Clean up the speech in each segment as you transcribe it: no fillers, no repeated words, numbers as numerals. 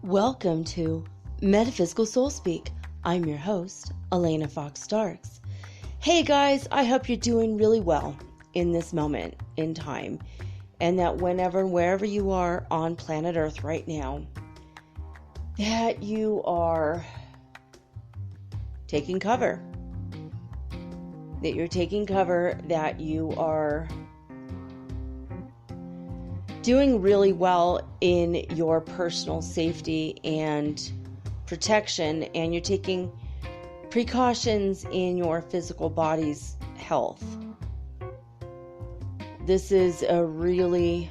Welcome to Metaphysical Soul Speak. I'm your host, Elena Fox Starks. Hey guys, I hope you're doing really well in this moment in time, and that whenever and wherever you are on planet Earth right now, that you are taking cover. That you're taking cover, that you are doing really well in your personal safety and protection, and you're taking precautions in your physical body's health. This is a really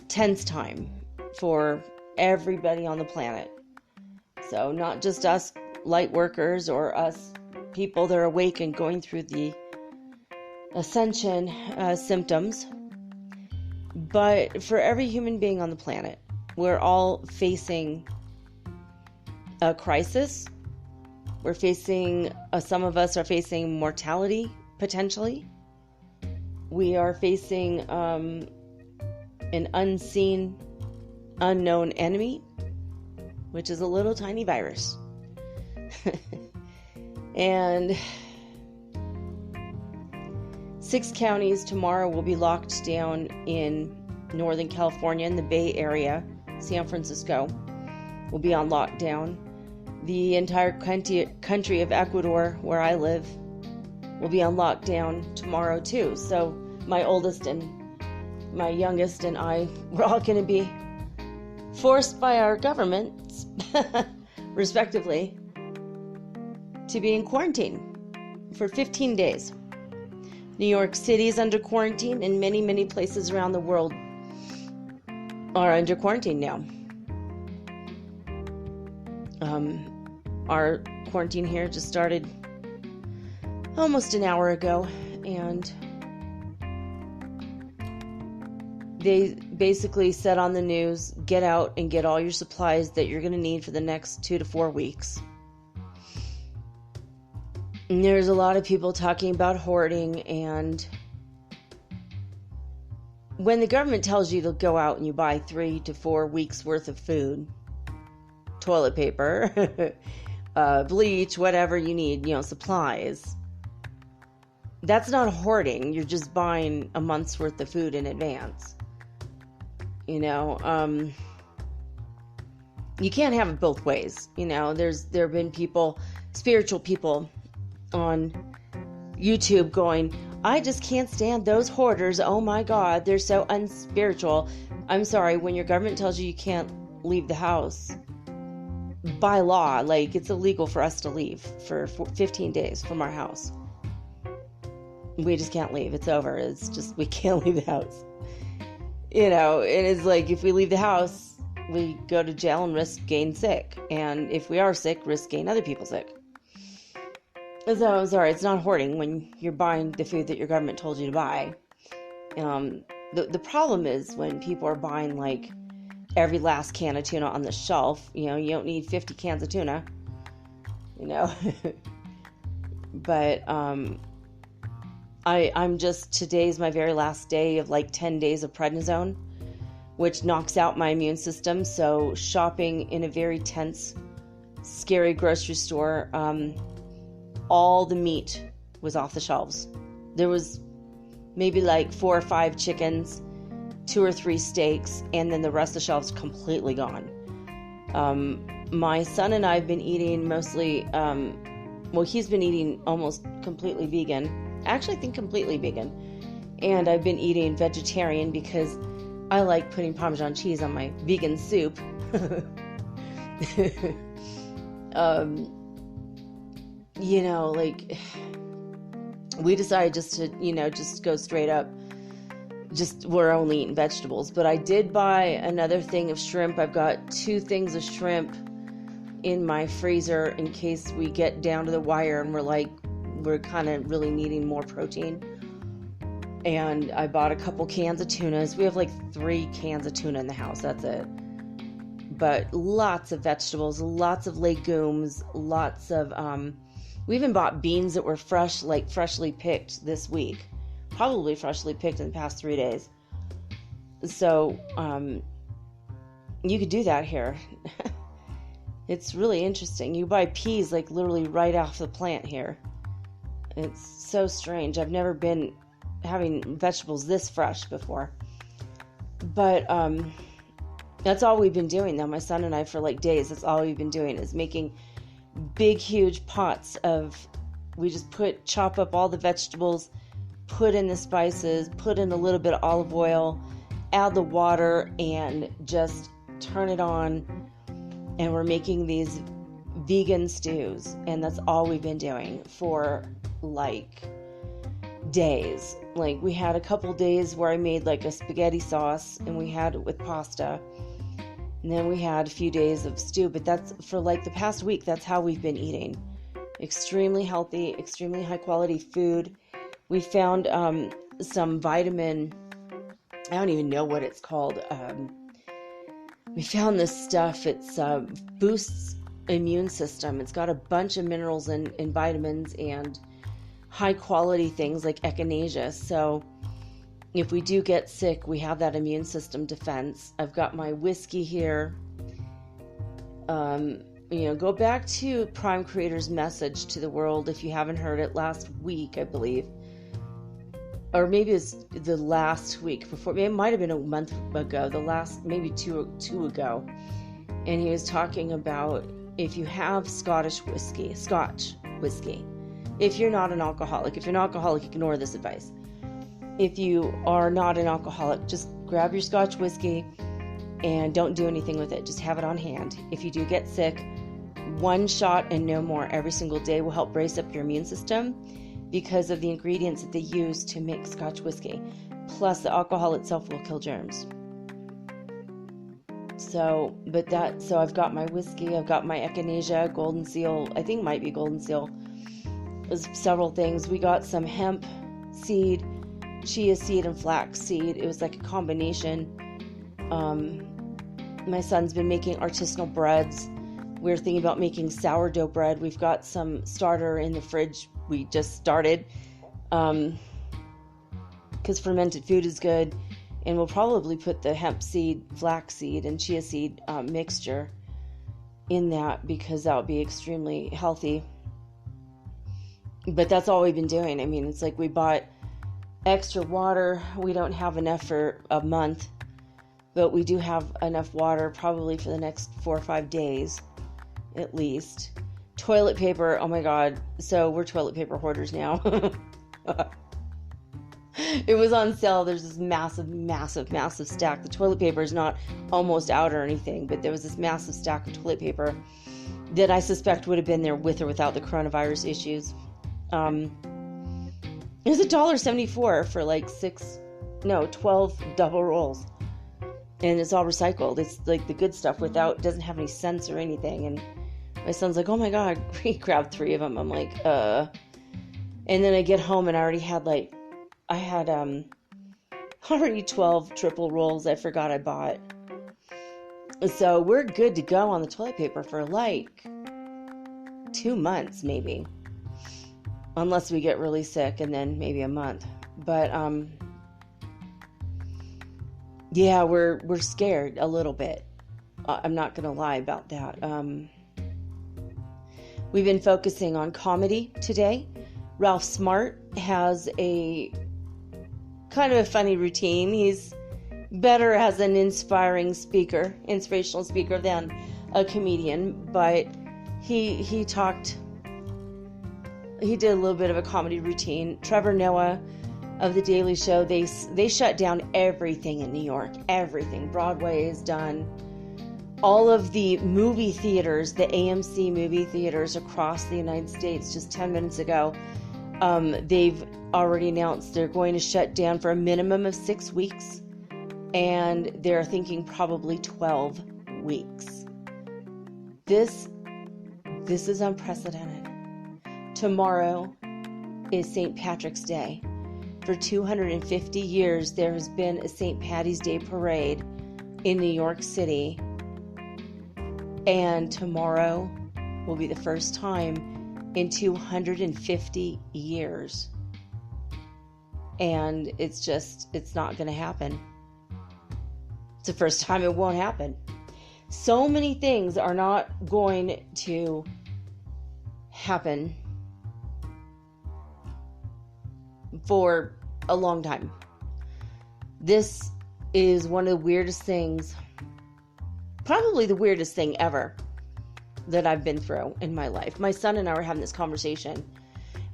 tense time for everybody on the planet. So not just us light workers or us people that are awake and going through the Ascension symptoms, but for every human being on the planet. We're all facing a crisis. We're facing, some of us are facing mortality, potentially. We are facing an unseen, unknown enemy, which is a little tiny virus. And 6 counties tomorrow will be locked down in Northern California, in the Bay Area. San Francisco will be on lockdown. The entire country of Ecuador, where I live, will be on lockdown tomorrow too. So my oldest and my youngest and I, we're all going to be forced by our governments, respectively, to be in quarantine for 15 days. New York City is under quarantine, and many, many places around the world are under quarantine now. Our quarantine here just started almost an hour ago, and they basically said on the news, get out and get all your supplies that you're going to need for the next 2 to 4 weeks. And there's a lot of people talking about hoarding, and when the government tells you to go out and you buy 3 to 4 weeks worth of food, toilet paper, bleach, whatever you need, supplies, that's not hoarding. You're just buying a month's worth of food in advance. You can't have it both ways. There have been people, spiritual people, on YouTube going, I just can't stand those hoarders. Oh my God, they're so unspiritual. I'm sorry, when your government tells you can't leave the house, by law, it's illegal for us to leave for 15 days from our house. We just can't leave. It's over. It's just, we can't leave the house. It is like, if we leave the house, we go to jail and risk getting sick. And if we are sick, risk getting other people sick. So, I'm sorry, it's not hoarding when you're buying the food that your government told you to buy. The problem is when people are buying, every last can of tuna on the shelf. You don't need 50 cans of tuna. But, today's my very last day of, 10 days of prednisone, which knocks out my immune system. So, shopping in a very tense, scary grocery store, all the meat was off the shelves. There was maybe 4 or 5 chickens, 2 or 3 steaks, and then the rest of the shelves completely gone. My son and I have been eating mostly, he's been eating almost completely vegan. Actually, I think completely vegan. And I've been eating vegetarian because I like putting Parmesan cheese on my vegan soup. We decided just to, just go straight up. We're only eating vegetables. But I did buy another thing of shrimp. I've got 2 things of shrimp in my freezer in case we get down to the wire and we're kind of really needing more protein. And I bought a couple cans of tunas. We have 3 cans of tuna in the house. That's it. But lots of vegetables, lots of legumes, lots of, we even bought beans that were freshly picked this week. Probably freshly picked in the past 3 days. So, you could do that here. It's really interesting. You buy peas like literally right off the plant here. It's so strange. I've never been having vegetables this fresh before. But that's all we've been doing though. My son and I, for like days, that's all we've been doing is making big, huge pots of, we just chop up all the vegetables, put in the spices, put in a little bit of olive oil, add the water, and just turn it on. And we're making these vegan stews. And that's all we've been doing for like days. Like we had a couple days where I made like a spaghetti sauce and we had it with pasta. And then we had a few days of stew, but that's for like the past week, that's how we've been eating. Extremely healthy, extremely high quality food. We found some vitamin, I don't even know what it's called. We found this stuff, it's boosts immune system. It's got a bunch of minerals and vitamins and high quality things like echinacea. So if we do get sick, we have that immune system defense. I've got my whiskey here. Go back to Prime Creator's message to the world if you haven't heard it last week, I believe. Or maybe it's the last week before. It might have been a month ago, maybe two ago. And he was talking about if you have Scotch whiskey. If you're not an alcoholic, ignore this advice. If you are not an alcoholic, just grab your Scotch whiskey and don't do anything with it. Just have it on hand. If you do get sick, 1 shot and no more every single day will help brace up your immune system because of the ingredients that they use to make Scotch whiskey. Plus, the alcohol itself will kill germs. So I've got my whiskey, I've got my echinacea, golden seal, I think might be golden seal. There's several things. We got some hemp seed, chia seed, and flax seed. It was like a combination. My son's been making artisanal breads. We're thinking about making sourdough bread. We've got some starter in the fridge. We just started because fermented food is good. And we'll probably put the hemp seed, flax seed, and chia seed mixture in that because that would be extremely healthy. But that's all we've been doing. I mean, it's like we bought extra water. We don't have enough for a month, but we do have enough water probably for the next 4 or 5 days at least. Toilet paper, oh my God. So we're toilet paper hoarders now. It was on sale. There's this massive stack. The toilet paper is not almost out or anything, but there was this massive stack of toilet paper that I suspect would have been there with or without the coronavirus issues. It was $1.74 for like 12 double rolls. And it's all recycled. It's like the good stuff doesn't have any scents or anything. And my son's like, oh my God, he grabbed 3 of them. I'm like, And then I get home and I had already 12 triple rolls I forgot I bought. So we're good to go on the toilet paper for like 2 months maybe. Unless we get really sick and then maybe a month. But yeah, we're scared a little bit. I'm not going to lie about that. We've been focusing on comedy today. Ralph Smart has a kind of a funny routine. He's better as an inspirational speaker than a comedian, but he did a little bit of a comedy routine. Trevor Noah of The Daily Show, they shut down everything in New York. Everything. Broadway is done. All of the movie theaters, the AMC movie theaters across the United States, just 10 minutes ago, they've already announced they're going to shut down for a minimum of 6 weeks, and they're thinking probably 12 weeks. This is unprecedented. Tomorrow is St. Patrick's Day. For 250 years, there has been a St. Patty's Day parade in New York City, and tomorrow will be the first time in 250 years. And it's not going to happen. It's the first time it won't happen. So many things are not going to happen for a long time. This is one of the weirdest things, probably the weirdest thing ever that I've been through in my life. My son and I were having this conversation,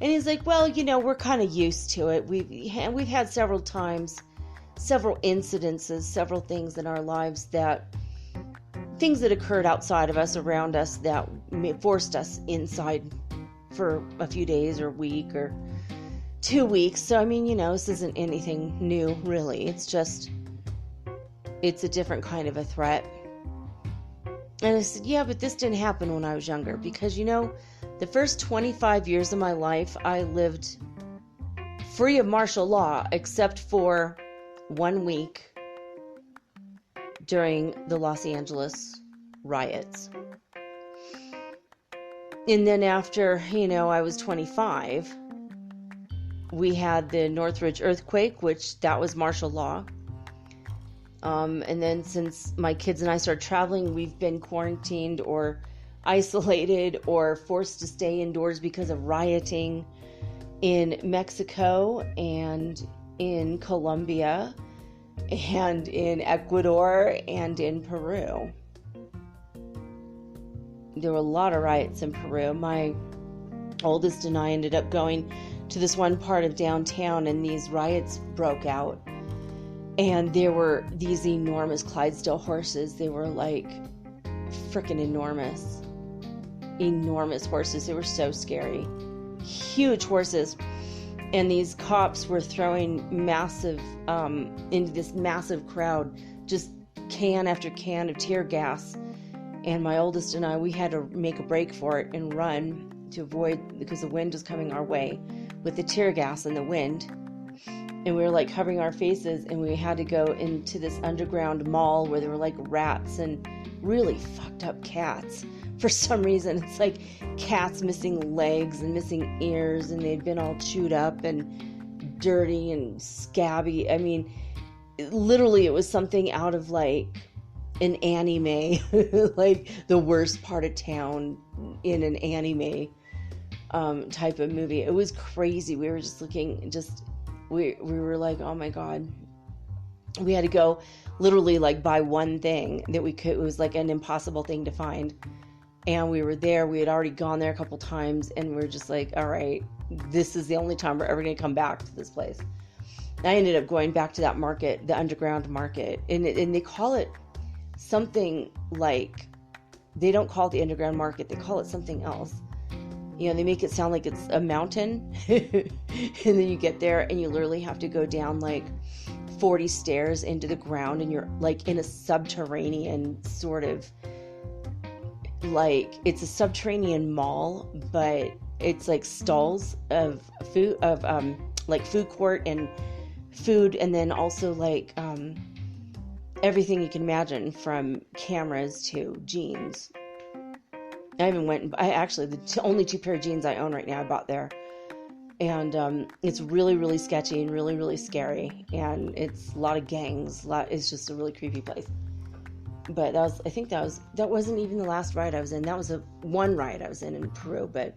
and he's like, well, we're kind of used to it. We've had several times, several incidences, several things in our lives things that occurred outside of us, around us, that forced us inside for a few days or a week or 2 weeks. So, this isn't anything new, really. It's a different kind of a threat. And I said, yeah, but this didn't happen when I was younger, because, the first 25 years of my life, I lived free of martial law, except for 1 week during the Los Angeles riots. And then after, I was 25, we had the Northridge earthquake, which that was martial law. And then since my kids and I started traveling, we've been quarantined or isolated or forced to stay indoors because of rioting in Mexico and in Colombia and in Ecuador and in Peru. There were a lot of riots in Peru. My oldest and I ended up going to this one part of downtown, and these riots broke out. And there were these enormous Clydesdale horses. They were like freaking enormous. Enormous horses. They were so scary. Huge horses. And these cops were throwing massive, into this massive crowd, just can after can of tear gas. And my oldest and I, we had to make a break for it and run to avoid, because the wind was coming our way with the tear gas and the wind. And we were like covering our faces, and we had to go into this underground mall where there were like rats and really fucked up cats. For some reason, it's like cats missing legs and missing ears, and they'd been all chewed up and dirty and scabby. Literally, it was something out of like an anime, like the worst part of town in an anime type of movie. It was crazy. We were just looking, we were like, oh my God. We had to go literally like buy one thing that we could. It was like an impossible thing to find. And we were there. We had already gone there a couple times, and we were just like, all right, this is the only time we're ever going to come back to this place. I ended up going back to that market, the underground market, and they call it something like, they don't call it the underground market. They call it something else. They make it sound like it's a mountain. And then you get there and you literally have to go down like 40 stairs into the ground, and you're like in a subterranean sort of, like, it's a subterranean mall, but it's like stalls of food, like food court and food, and then also like everything you can imagine, from cameras to jeans. The only 2 pair of jeans I own right now I bought there. And it's really, really sketchy and really, really scary. And it's a lot of gangs. It's just a really creepy place. But that wasn't even the last ride I was in. That was one ride I was in Peru. But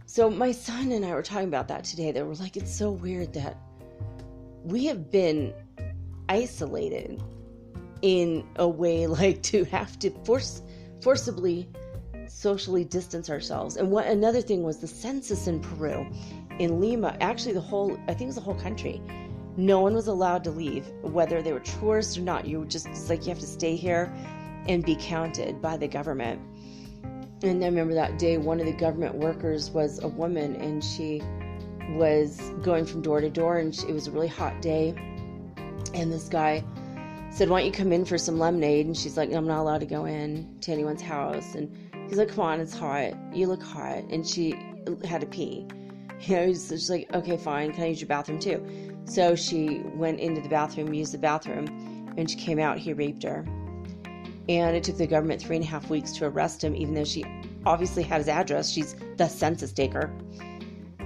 so my son and I were talking about that today. They were like, it's so weird that we have been isolated in a way, like to have to forcibly socially distance ourselves. And another thing was the census in Peru, in Lima. Actually, I think it was the whole country. No one was allowed to leave, whether they were tourists or not. It's like you have to stay here and be counted by the government. And I remember that day, one of the government workers was a woman, and she was going from door to door, and it was a really hot day. And this guy said, why don't you come in for some lemonade? And she's like, I'm not allowed to go in to anyone's house. And he's like, come on, it's hot. You look hot. And she had to pee. So she's like, okay, fine. Can I use your bathroom too? So she went into the bathroom, used the bathroom, and she came out. He raped her. And it took the government 3.5 weeks to arrest him, even though she obviously had his address. She's the census taker.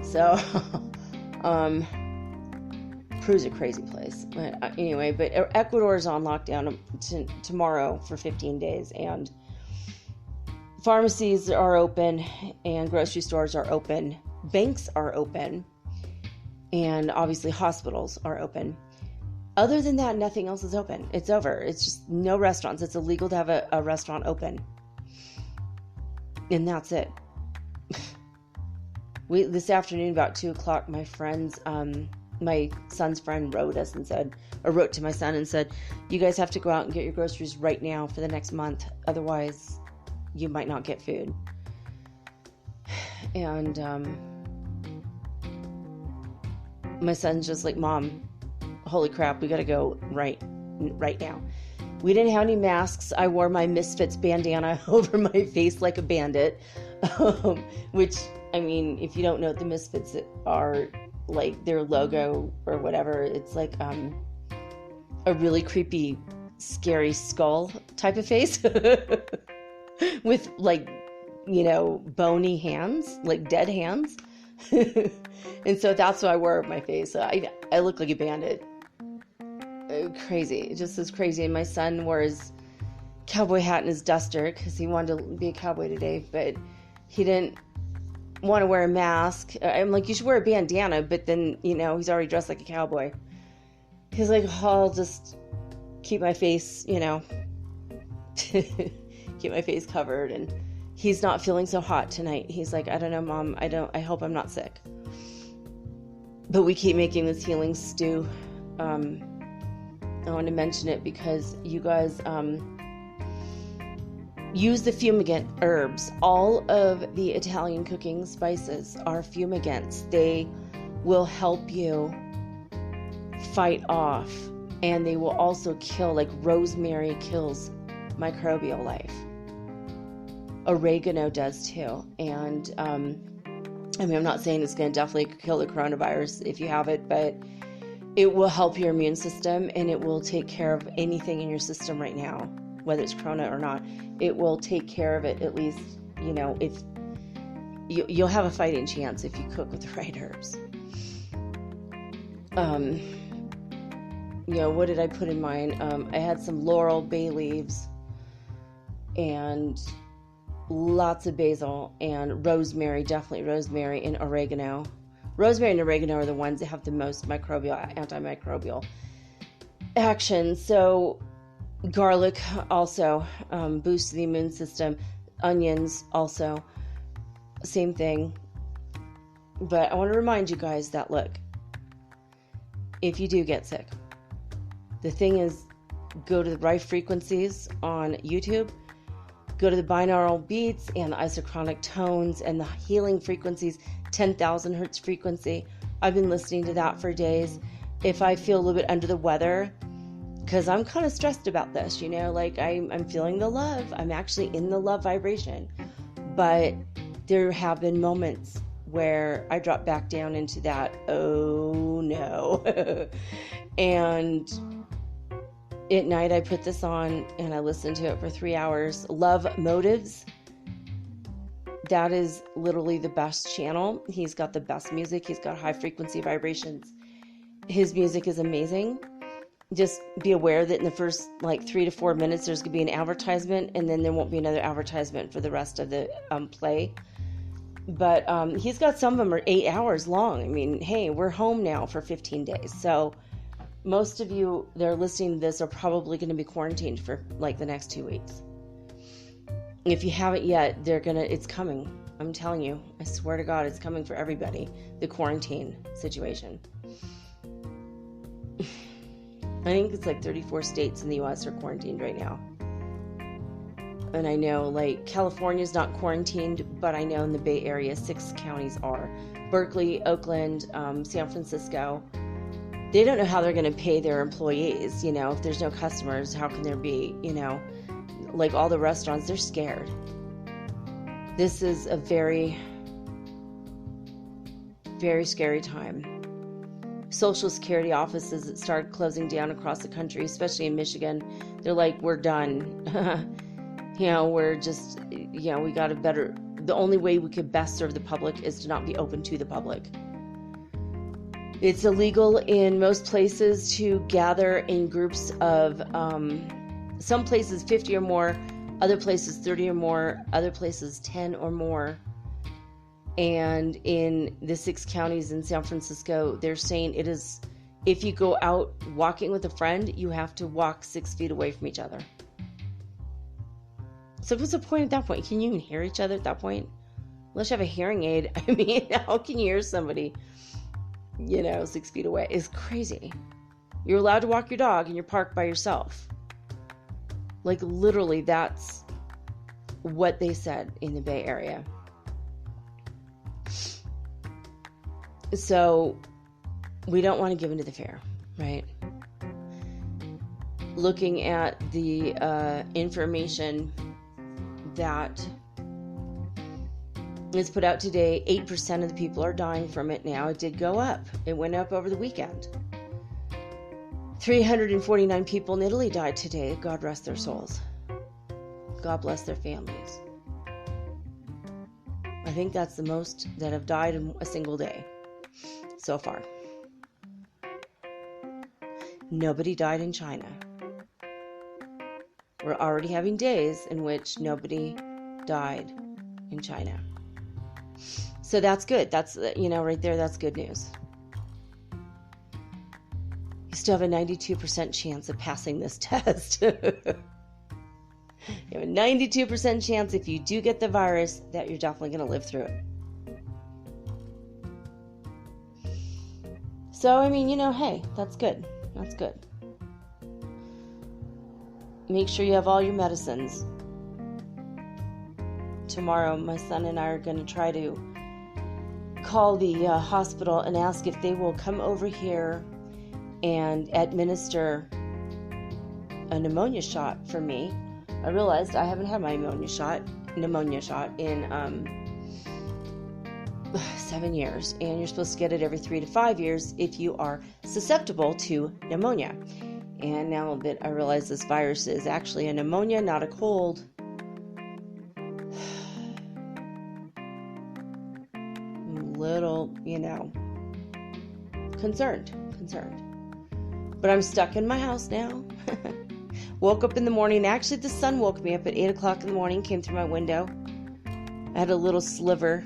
So, Peru's a crazy place. But anyway, but Ecuador is on lockdown tomorrow for 15 days, and pharmacies are open, and grocery stores are open, banks are open, and obviously hospitals are open. Other than that, nothing else is open. It's over. It's just no restaurants. It's illegal to have a restaurant open. And that's it. This afternoon, about 2 o'clock, my son's friend wrote to my son and said, you guys have to go out and get your groceries right now for the next month. Otherwise, you might not get food. And my son's just like, Mom, holy crap, we got to go right now. We didn't have any masks. I wore my Misfits bandana over my face like a bandit, which, I mean, if you don't know what the Misfits are, like their logo or whatever, it's like a really creepy, scary skull type of face with like, bony hands, like dead hands. And so that's what I wore over my face. So I look like a bandit. Crazy, just as crazy. And my son wore his cowboy hat and his duster because he wanted to be a cowboy today, but he didn't want to wear a mask. I'm like, you should wear a bandana, but then he's already dressed like a cowboy. He's like, I'll just keep my face, keep my face covered. And he's not feeling so hot tonight. He's like, I don't know, Mom, I hope I'm not sick. But we keep making this healing stew. I want to mention it because you guys use the fumigant herbs. All of the Italian cooking spices are fumigants. They will help you fight off, and they will also kill, like rosemary kills microbial life. Oregano does too. And I'm not saying it's going to definitely kill the coronavirus if you have it, but it will help your immune system, and it will take care of anything in your system right now, whether it's corona or not. It will take care of it, at least, if you'll have a fighting chance if you cook with the right herbs. What did I put in mine? I had some laurel, bay leaves, and lots of basil, and rosemary, definitely rosemary, and oregano. Rosemary and oregano are the ones that have the most antimicrobial action. So garlic also boosts the immune system. Onions also, same thing. But I want to remind you guys that, look, if you do get sick, the thing is, go to the right frequencies on YouTube. Go to the binaural beats and the isochronic tones and the healing frequencies, 10,000 hertz frequency. I've been listening to that for days. If I feel a little bit under the weather, because I'm kind of stressed about this, like I'm feeling the love. I'm actually in the love vibration. But there have been moments where I drop back down into that, oh no. And at night, I put this on and I listened to it for 3 hours. Love Motives. That is literally the best channel. He's got the best music. He's got high frequency vibrations. His music is amazing. Just be aware that in the first 3 to 4 minutes, there's going to be an advertisement, and then there won't be another advertisement for the rest of the play. But he's got, some of them are 8 hours long. I mean, hey, we're home now for 15 days. So most of you that are listening to this are probably going to be quarantined for the next 2 weeks. If you haven't yet, it's coming. I'm telling you, I swear to God, it's coming for everybody. The quarantine situation. I think it's 34 states in the U.S. are quarantined right now. And I know California's not quarantined, but I know in the Bay Area, 6 counties are. Berkeley, Oakland, San Francisco. They don't know how they're going to pay their employees. If there's no customers, how can there be, all the restaurants, they're scared. This is a very, very scary time. Social security offices that started closing down across the country, especially in Michigan, they're like, we're done. We're just, we got the only way we could best serve the public is to not be open to the public. It's illegal in most places to gather in groups of, some places 50 or more, other places 30 or more, other places 10 or more. And in the 6 counties in San Francisco, they're saying it is, if you go out walking with a friend, you have to walk 6 feet away from each other. So what's the point at that point? Can you even hear each other at that point? Unless you have a hearing aid. I mean, how can you hear somebody, 6 feet away? It's crazy. You're allowed to walk your dog in your park by yourself. Like, literally, that's what they said in the Bay Area. So, we don't want to give into the fear, right? Looking at the information that is put out today, 8% of the people are dying from it now. It did go up. It went up over the weekend. 349 people in Italy died today. God rest their souls. God bless their families. I think that's the most that have died in a single day so far. Nobody died in China. We're already having days in which nobody died in China. So that's good. That's, right there, that's good news. You still have a 92% chance of passing this test. You have a 92% chance, if you do get the virus, that you're definitely going to live through it. So, hey, that's good. That's good. Make sure you have all your medicines. Tomorrow, my son and I are going to try to call the hospital and ask if they will come over here and administer a pneumonia shot for me. I realized I haven't had my pneumonia shot in 7 years, and you're supposed to get it every 3 to 5 years if you are susceptible to pneumonia. And now that I realize this virus is actually a pneumonia, not a cold, I'm a little, concerned. But I'm stuck in my house now. Woke up in the morning. Actually, the sun woke me up at 8 o'clock in the morning, came through my window. I had a little sliver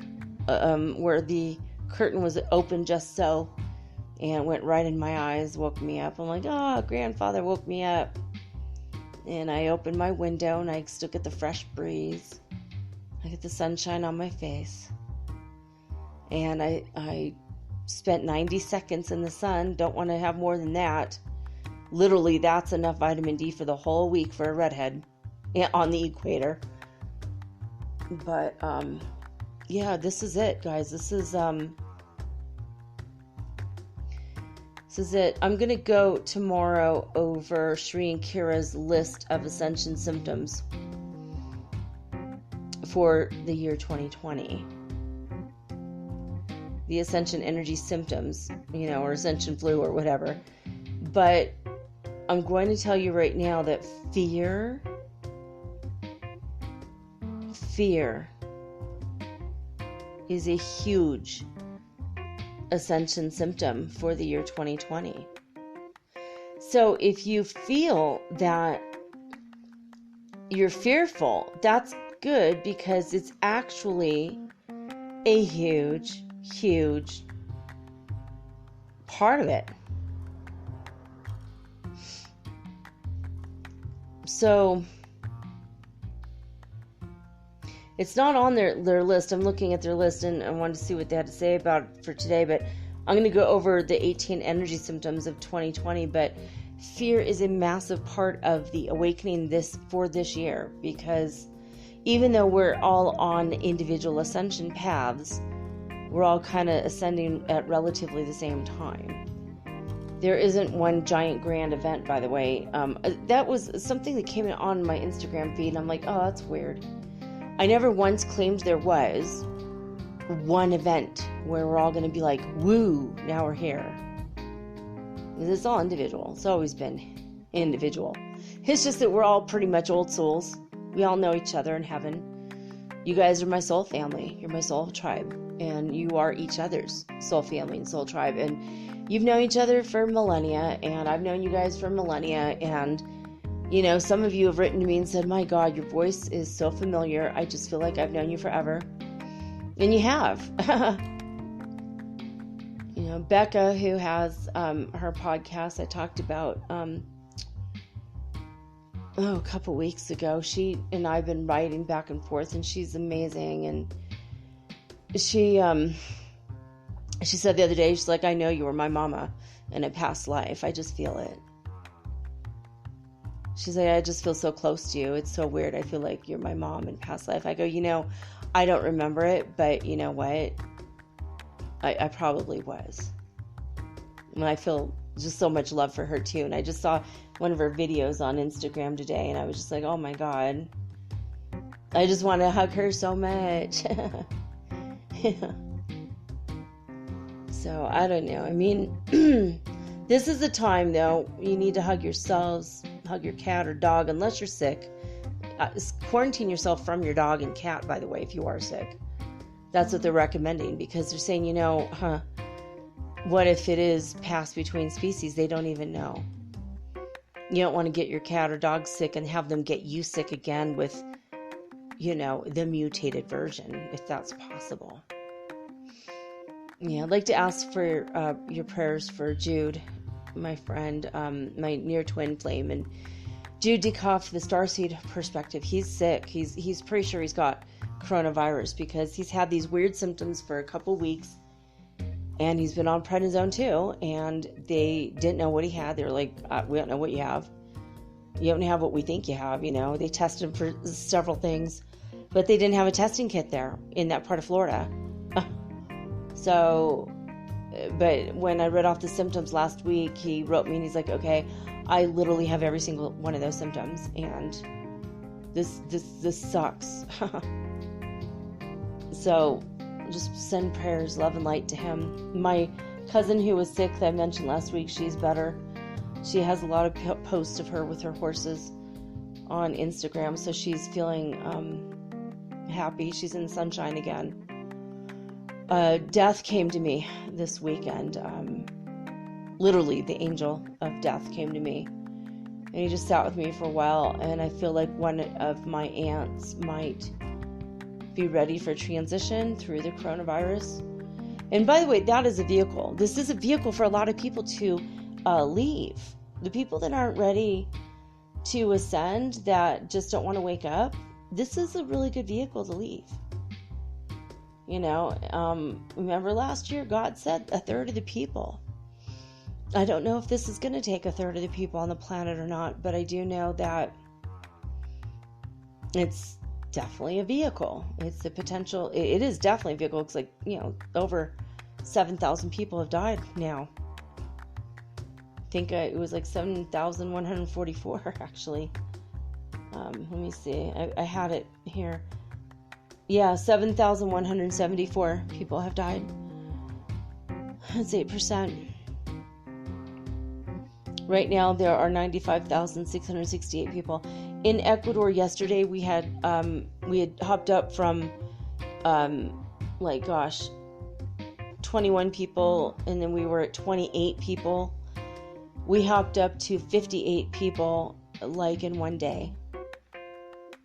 where the curtain was open just so, and went right in my eyes, woke me up. I'm like, grandfather woke me up. And I opened my window, and I still get the fresh breeze. I get the sunshine on my face. And I spent 90 seconds in the sun. Don't want to have more than that. Literally, that's enough vitamin D for the whole week for a redhead on the equator. But, this is it, guys. This is it. I'm going to go tomorrow over Shri and Kira's list of Ascension symptoms for the year 2020. The Ascension energy symptoms, or Ascension flu or whatever. But I'm going to tell you right now that fear is a huge Ascension symptom for the year 2020. So if you feel that you're fearful, that's good, because it's actually a huge part of it. So it's not on their list. I'm looking at their list, and I wanted to see what they had to say about it for today, but I'm going to go over the 18 energy symptoms of 2020. But fear is a massive part of the awakening for this year, because even though we're all on individual ascension paths, we're all kind of ascending at relatively the same time. There isn't one giant grand event, by the way. That was something that came on my Instagram feed, and I'm like, oh, that's weird. I never once claimed there was one event where we're all going to be like, woo, now we're here. It's all individual. It's always been individual. It's just that we're all pretty much old souls. We all know each other in heaven. You guys are my soul family. You're my soul tribe. and you are each other's soul family and soul tribe. And you've known each other for millennia, and I've known you guys for millennia. And, you know, some of you have written to me and said, my God, your voice is so familiar. I just feel like I've known you forever. And you have. You know, Becca, who has her podcast I talked about a couple weeks ago, she and I've been writing back and forth, and she's amazing. And she said the other day, she's like, I know you were my mama in a past life. I just feel it. She's like, I just feel so close to you. It's so weird. I feel like you're my mom in past life. I go, you know, I don't remember it, but you know what? I probably was. And I feel just so much love for her too. And I just saw one of her videos on Instagram today, and I was just like, oh my God, I just want to hug her so much. Yeah. So I don't know. I mean, this is the time though, you need to hug yourselves, hug your cat or dog, unless you're sick. Quarantine yourself from your dog and cat, by the way, if you are sick. That's what they're recommending, because they're saying, you know, what if it is passed between species? They don't even know. You don't want to get your cat or dog sick and have them get you sick again with, you know, the mutated version, if that's possible. Yeah, I'd like to ask for your prayers for Jude, my friend, my near twin flame. And Jude Dekoff, the Starseed perspective, he's sick. He's pretty sure he's got coronavirus because he's had these weird symptoms for a couple weeks, and he's been on prednisone too, and they didn't know what he had. They were like, we don't know what you have. You don't have what we think you have, you know. They tested him for several things, but they didn't have a testing kit there in that part of Florida. So, but when I read off the symptoms last week, he wrote me and he's like, okay, I literally have every single one of those symptoms, and this sucks. So just send prayers, love and light to him. My cousin who was sick that I mentioned last week, she's better. She has a lot of posts of her with her horses on Instagram, so she's feeling happy. She's in sunshine again. Death came to me this weekend. Literally, the angel of death came to me, and he just sat with me for a while, and I feel like one of my aunts might be ready for transition through the coronavirus. And by the way, that is a vehicle. This is a vehicle for a lot of people to leave. The people that aren't ready to ascend, that just don't want to wake up, this is a really good vehicle to leave. You know, remember last year, God said 1/3 of the people. I don't know if this is going to take 1/3 of the people on the planet or not, but I do know that it's definitely a vehicle. It's the potential. It is definitely a vehicle. It's like, you know, over 7,000 people have died now. I think it was like 7,144 actually. Let me see. I had it here. Yeah, 7,174 people have died. That's 8%. Right now, there are 95,668 people. In Ecuador yesterday, we had hopped up from, 21 people, and then we were at 28 people. We hopped up to 58 people, like, in one day.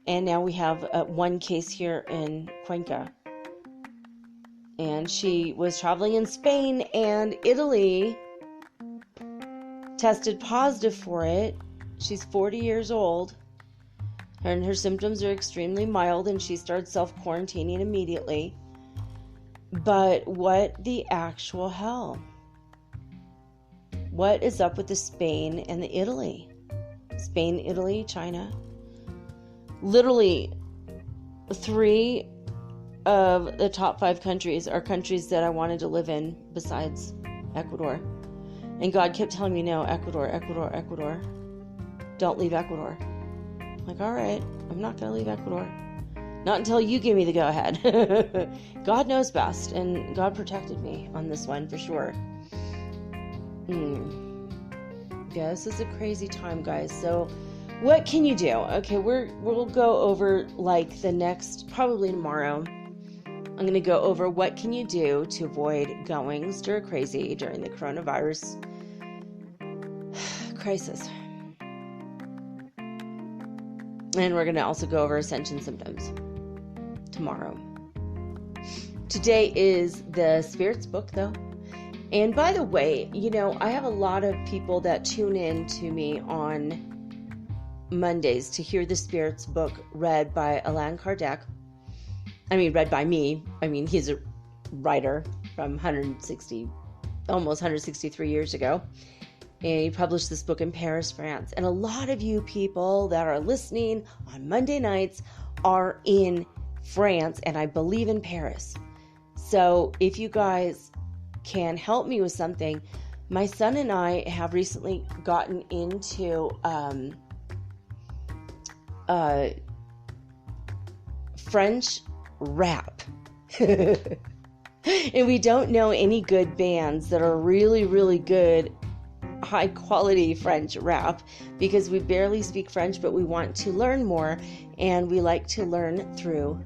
And now we have one case here in Cuenca. And she was traveling in Spain and Italy, tested positive for it. She's 40 years old, and her symptoms are extremely mild, and she started self-quarantining immediately. But what the actual hell? What is up with the Spain and the Italy? Spain, Italy, China. Literally, 3 of the top 5 countries are countries that I wanted to live in besides Ecuador. And God kept telling me, no, Ecuador, Ecuador, Ecuador. Don't leave Ecuador. I'm like, all right, I'm not going to leave Ecuador. Not until you give me the go-ahead. God knows best, and God protected me on this one for sure. Yeah, this is a crazy time, guys. So what can you do? Okay, we'll go over like the next, probably tomorrow, I'm going to go over what can you do to avoid going stir crazy during the coronavirus crisis. And we're going to also go over Ascension symptoms tomorrow. Today is the Spirits book, though. And by the way, I have a lot of people that tune in to me on Mondays to hear the Spirits book read by Allan Kardec. Read by me. He's a writer from almost 163 years ago. And he published this book in Paris, France. And a lot of you people that are listening on Monday nights are in France, and I believe in Paris. So if you guys can help me with something, my son and I have recently gotten into French rap. And we don't know any good bands that are really, really good, high quality French rap, because we barely speak French, but we want to learn more, and we like to learn through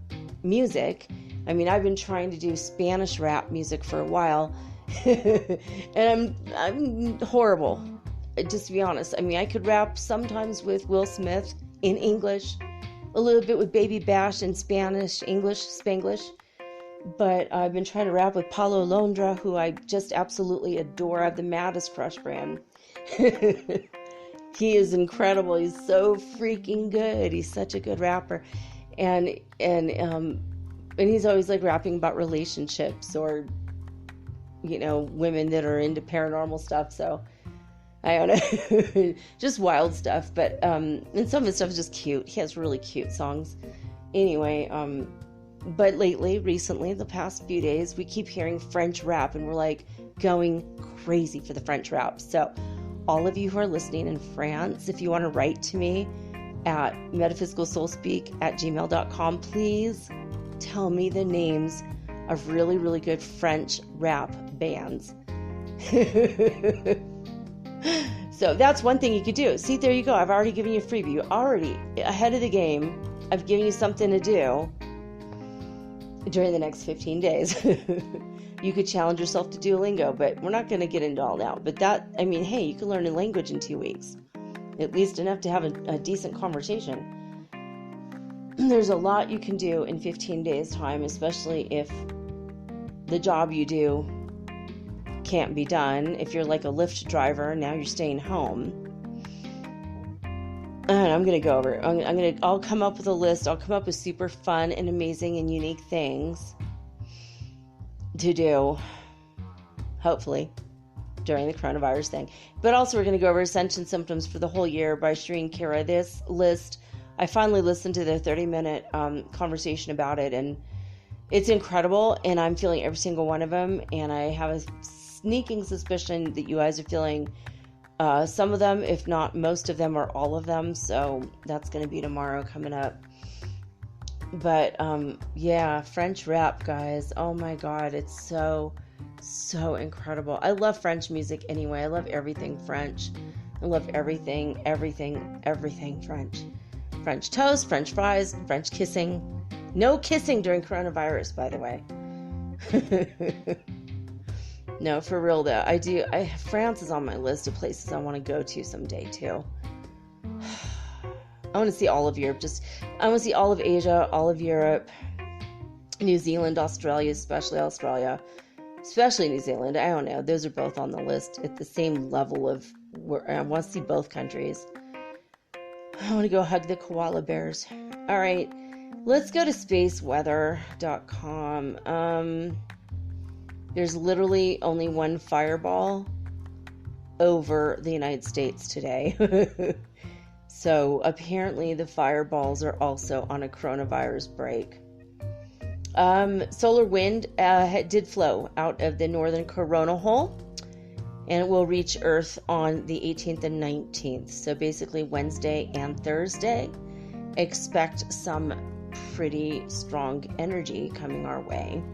music. I've been trying to do Spanish rap music for a while, and I'm horrible, just to be honest. I could rap sometimes with Will Smith in English, a little bit with Baby Bash in Spanish, English, Spanglish. But I've been trying to rap with Paulo Londra, who I just absolutely adore. I have the maddest crush for him. He is incredible. He's so freaking good. He's such a good rapper. And he's always like rapping about relationships or, women that are into paranormal stuff. So I don't know, just wild stuff. But, and some of his stuff is just cute. He has really cute songs. Anyway, but recently, the past few days, we keep hearing French rap, and we're like going crazy for the French rap. So all of you who are listening in France, if you want to write to me at metaphysicalsoulspeak@gmail.com, please tell me the names of really, really good French rap bands. So that's one thing you could do. See, there you go. I've already given you a freebie. You're already ahead of the game. I've given you something to do during the next 15 days. You could challenge yourself to Duolingo, but we're not going to get into all that. But hey, you can learn a language in 2 weeks. At least enough to have a decent conversation. There's a lot you can do in 15 days' time, especially if the job you do can't be done. If you're like a Lyft driver, now you're staying home. And I'm going to go over, I'll come up with a list. I'll come up with super fun and amazing and unique things to do, hopefully, during the coronavirus thing. But also we're going to go over Ascension Symptoms for the whole year by Shereen Kira. This list, I finally listened to their 30-minute conversation about it, and it's incredible, and I'm feeling every single one of them, and I have a sneaking suspicion that you guys are feeling some of them, if not most of them, or all of them. So that's going to be tomorrow coming up. But yeah, French rap, guys. Oh my God, it's so incredible. I love French music anyway. I love everything French. I love everything French. French toast, French fries, French kissing. No kissing during coronavirus, by the way. No, for real though. France is on my list of places I want to go to someday too. I want to see all of Europe. I want to see all of Asia, all of Europe, New Zealand, Australia, especially New Zealand. I don't know. Those are both on the list at the same level of where I want to see both countries. I want to go hug the koala bears. All right, let's go to spaceweather.com. There's literally only one fireball over the United States today. So apparently the fireballs are also on a coronavirus break. Solar wind did flow out of the northern coronal hole, and it will reach Earth on the 18th and 19th. So basically Wednesday and Thursday, expect some pretty strong energy coming our way.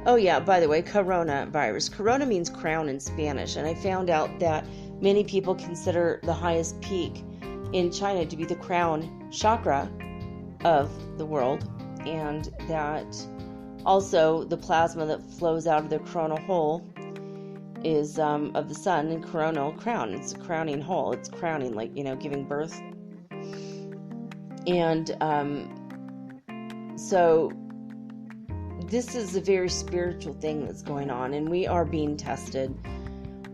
Oh yeah, by the way, coronavirus. Corona means crown in Spanish, and I found out that many people consider the highest peak in China to be the crown chakra of the world. and that also the plasma that flows out of the coronal hole is of the sun, and coronal crown. It's a crowning hole. It's crowning, like, giving birth. And so this is a very spiritual thing that's going on, and we are being tested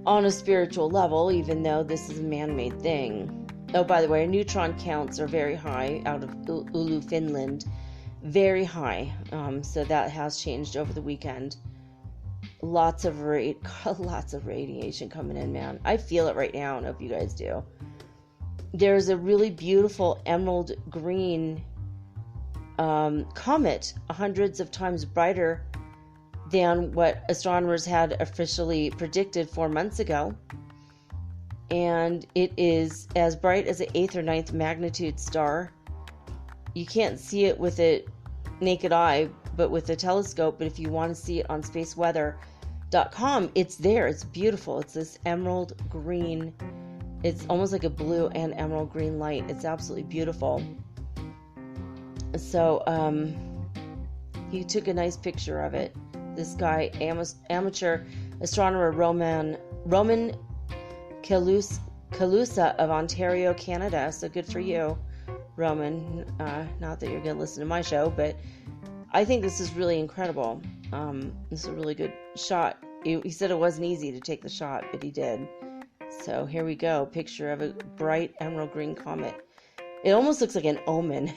on a spiritual level, even though this is a man-made thing. Oh, by the way, our neutron counts are very high out of Oulu, Finland. Very high. So that has changed over the weekend. Lots of radiation coming in, man. I feel it right now. I don't know if you guys do. There's a really beautiful emerald green comet, hundreds of times brighter than what astronomers had officially predicted 4 months ago. And it is as bright as an 8th or 9th magnitude star. You can't see it with a naked eye, but with a telescope. But if you want to see it on spaceweather.com, it's there. It's beautiful. It's this emerald green. It's almost like a blue and emerald green light. It's absolutely beautiful. So he took a nice picture of it. This guy, amateur astronomer Roman Calusa of Ontario, Canada. So good for you, Roman. Not that you're going to listen to my show, but I think this is really incredible. This is a really good shot. He said it wasn't easy to take the shot, but he did. So here we go. Picture of a bright emerald green comet. It almost looks like an omen.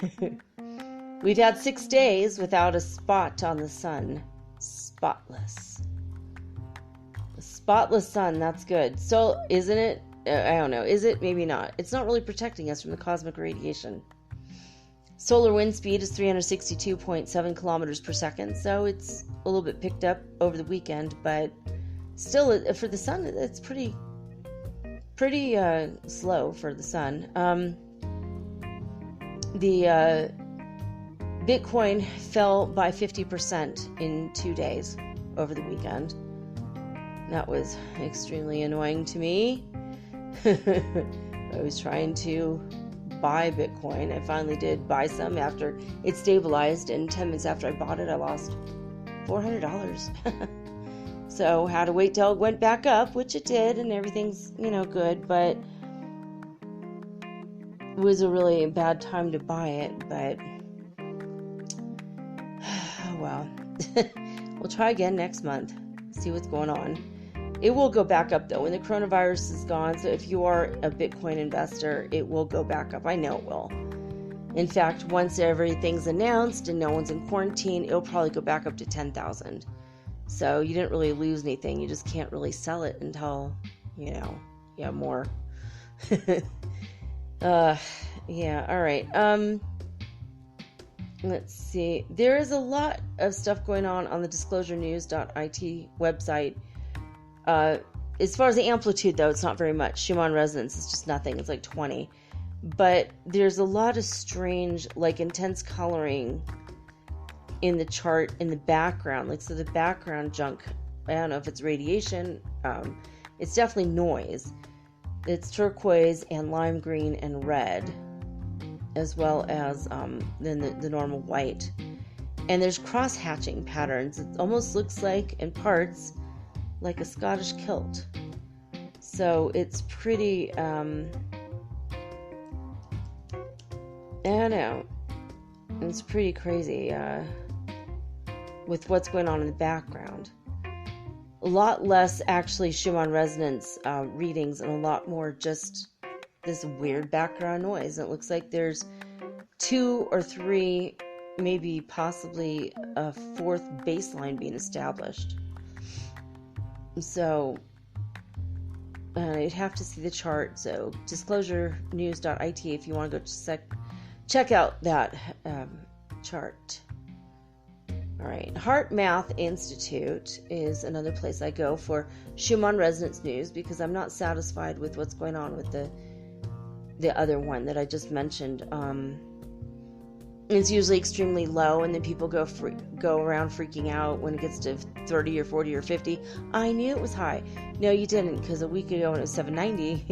We've had 6 days without a spot on the sun. Spotless. A spotless sun, that's good. So, isn't it? I don't know. Is it? Maybe not. It's not really protecting us from the cosmic radiation. Solar wind speed is 362.7 kilometers per second, so it's a little bit picked up over the weekend, but still, for the sun, it's pretty slow for the sun. The Bitcoin fell by 50% in 2 days over the weekend. That was extremely annoying to me. I was trying to buy Bitcoin. I finally did buy some after it stabilized, and 10 minutes after I bought it, I lost $400. So had to wait till it went back up, which it did, and everything's, good, but it was a really bad time to buy it, but well, we'll try again next month, see what's going on. It will go back up though when the coronavirus is gone. So if you are a Bitcoin investor, it will go back up. I know it will. In fact, once everything's announced and no one's in quarantine, it'll probably go back up to 10,000. So you didn't really lose anything. You just can't really sell it until, you have more. Yeah. All right. Let's see. There is a lot of stuff going on the disclosurenews.it website. As far as the amplitude, though, it's not very much. Schumann Resonance is just nothing. It's like 20. But there's a lot of strange, like intense coloring in the chart in the background. Like, so the background junk, I don't know if it's radiation. It's definitely noise. It's turquoise and lime green and red, as well as then the normal white. And there's cross-hatching patterns. It almost looks like, in parts, like a Scottish kilt. So it's pretty, I don't know, it's pretty crazy with what's going on in the background. A lot less actually Schumann Resonance readings, and a lot more just this weird background noise. It looks like there's 2 or 3, maybe possibly a 4th baseline being established. So you'd have to see the chart. So disclosurenews.it if you want to go check out that chart. All right. Heart Math Institute is another place I go for Schumann Resonance news, because I'm not satisfied with what's going on with the other one that I just mentioned. It's usually extremely low, and then people go around freaking out when it gets to 30 or 40 or 50. I knew it was high. No, you didn't, because a week ago when it was 790,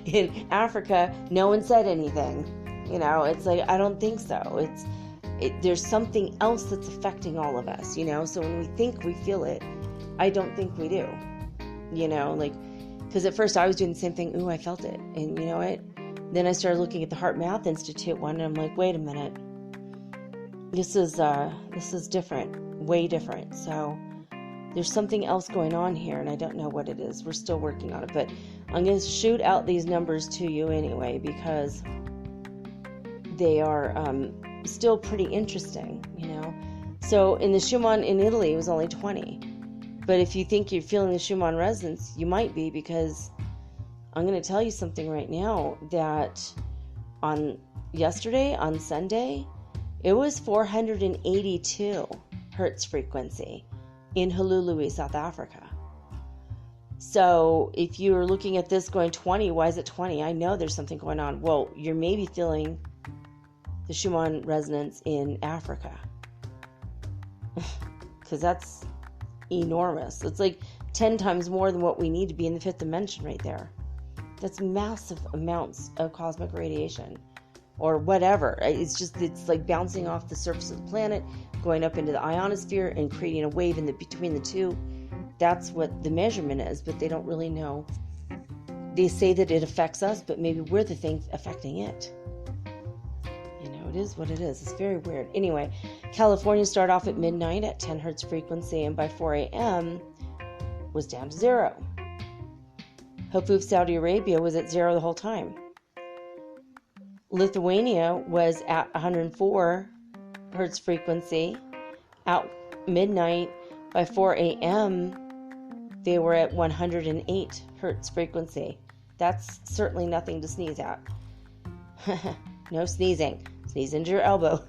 in Africa, no one said anything. It's like, I don't think so. there's something else that's affecting all of us, so when we think we feel it, I don't think we do, because at first I was doing the same thing. Ooh, I felt it. And you know what? Then I started looking at the Heart Math Institute one, and I'm like, wait a minute. This is different, way different. So there's something else going on here, and I don't know what it is. We're still working on it, but I'm going to shoot out these numbers to you anyway, because they are still pretty interesting, So in the Schumann in Italy, it was only 20. But if you think you're feeling the Schumann resonance, you might be, because I'm going to tell you something right now, that on Sunday, it was 482 hertz frequency in Honolulu, South Africa. So if you're looking at this going 20, why is it 20? I know there's something going on. Well, you're maybe feeling the Schumann resonance in Africa, because that's enormous. It's like 10 times more than what we need to be in the fifth dimension right there. That's massive amounts of cosmic radiation, or whatever. It's like bouncing off the surface of the planet, going up into the ionosphere and creating a wave between the two. That's what the measurement is, but they don't really know. They say that it affects us, but maybe we're the thing affecting it. It is what it is. It's very weird. Anyway, California started off at midnight at 10 hertz frequency, and by 4 a.m. was down to 0. Hofu, Saudi Arabia was at 0 the whole time. Lithuania was at 104 hertz frequency at midnight. By 4 a.m., they were at 108 hertz frequency. That's certainly nothing to sneeze at. No sneezing. Sneeze into your elbow.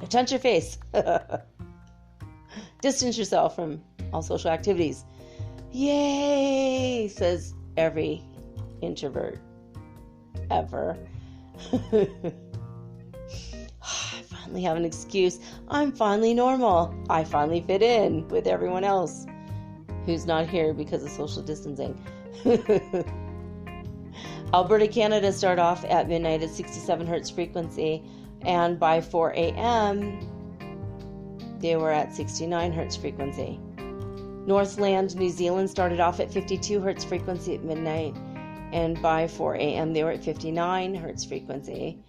Touch your face. Distance yourself from all social activities. Yay, says every introvert ever. I finally have an excuse. I'm finally normal. I finally fit in with everyone else who's not here because of social distancing. Alberta, Canada started off at midnight at 67 hertz frequency, and by 4 a.m. they were at 69 hertz frequency. Northland, New Zealand started off at 52 hertz frequency at midnight, and by 4 a.m. they were at 59 hertz frequency.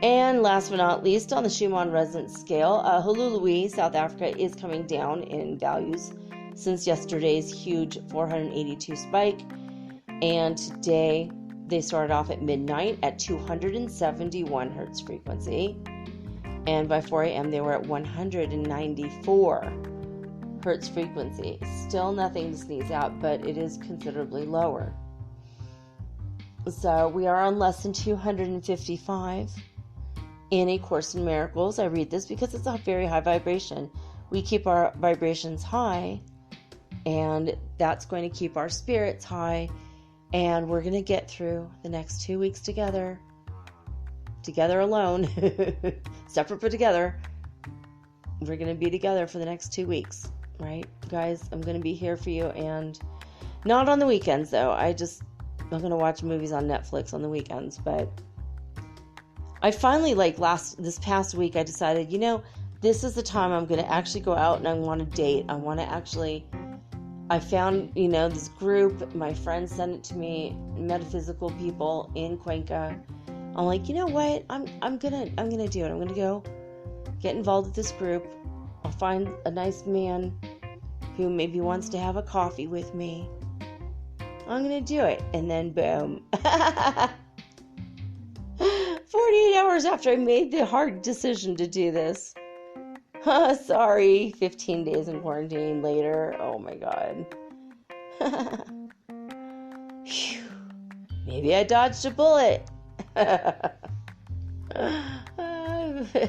And last but not least, on the Schumann Resonance scale, Honolulu, South Africa is coming down in values since yesterday's huge 482 spike, and today they started off at midnight at 271 hertz frequency, and by 4 a.m. they were at 194 hertz frequency. Still nothing to sneeze at, but it is considerably lower. So we are on lesson 255 in A Course in Miracles. I read this because it's a very high vibration. We keep our vibrations high, and that's going to keep our spirits high. And we're going to get through the next 2 weeks together alone, separate but together. We're going to be together for the next 2 weeks, right? Guys, I'm going to be here for you, and not on the weekends, though. I'm going to watch movies on Netflix on the weekends, but I finally, this past week, I decided, this is the time I'm going to actually go out and I want to date. I found, this group. My friend sent it to me, metaphysical people in Cuenca. I'm like, you know what? I'm gonna do it. I'm gonna go get involved with this group. I'll find a nice man who maybe wants to have a coffee with me. I'm gonna do it. And then boom. 48 hours after I made the hard decision to do this. Sorry, 15 days in quarantine later. Oh my God. Maybe I dodged a bullet.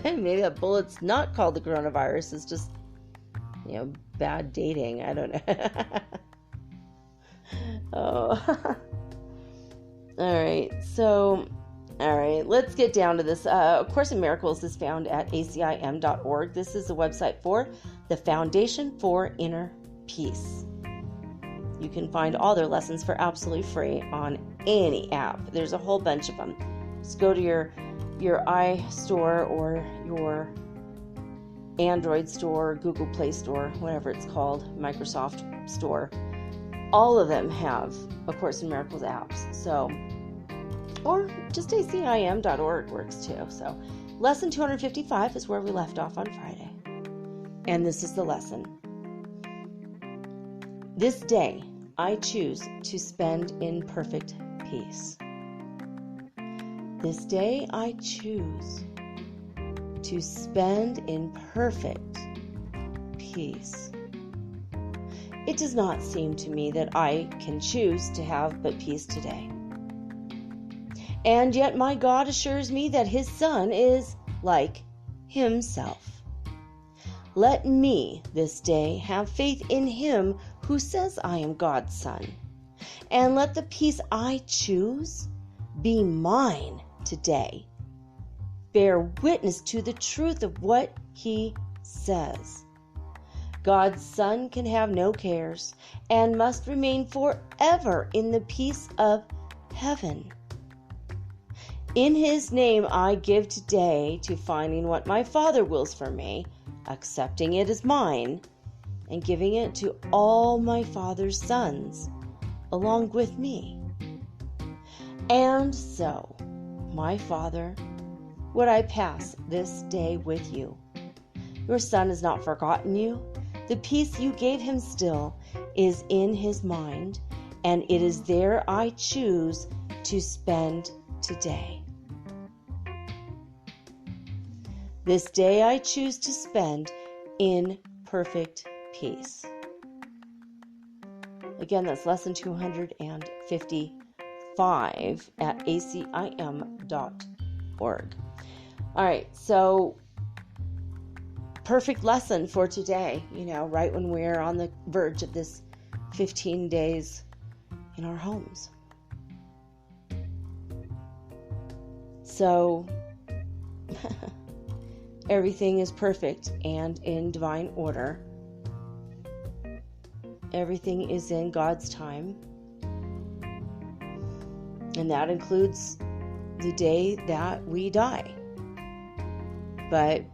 Maybe that bullet's not called the coronavirus. It's just, bad dating. I don't know. Oh. All right, let's get down to this. A Course in Miracles is found at acim.org. This is the website for the Foundation for Inner Peace. You can find all their lessons for absolutely free on any app. There's a whole bunch of them. Just go to your iStore or your Android store, Google Play Store, whatever it's called, Microsoft Store. All of them have A Course in Miracles apps. So, or just acim.org works too. So, lesson 255 is where we left off on Friday. And this is the lesson. This day I choose to spend in perfect peace. This day I choose to spend in perfect peace. It does not seem to me that I can choose to have but peace today. And yet my God assures me that his Son is like himself. Let me this day have faith in him who says I am God's Son, and let the peace I choose be mine today. Bear witness to the truth of what he says. God's Son can have no cares and must remain forever in the peace of heaven. In his name I give today to finding what my Father wills for me, accepting it as mine, and giving it to all my Father's sons along with me. And so, my Father, would I pass this day with you. Your Son has not forgotten you. The peace you gave him still is in his mind, and it is there I choose to spend today. This day I choose to spend in perfect peace. Again, that's lesson 255 at acim.org. All right, so perfect lesson for today, right when we're on the verge of this 15 days in our homes. So, everything is perfect and in divine order. Everything is in God's time. And that includes the day that we die. But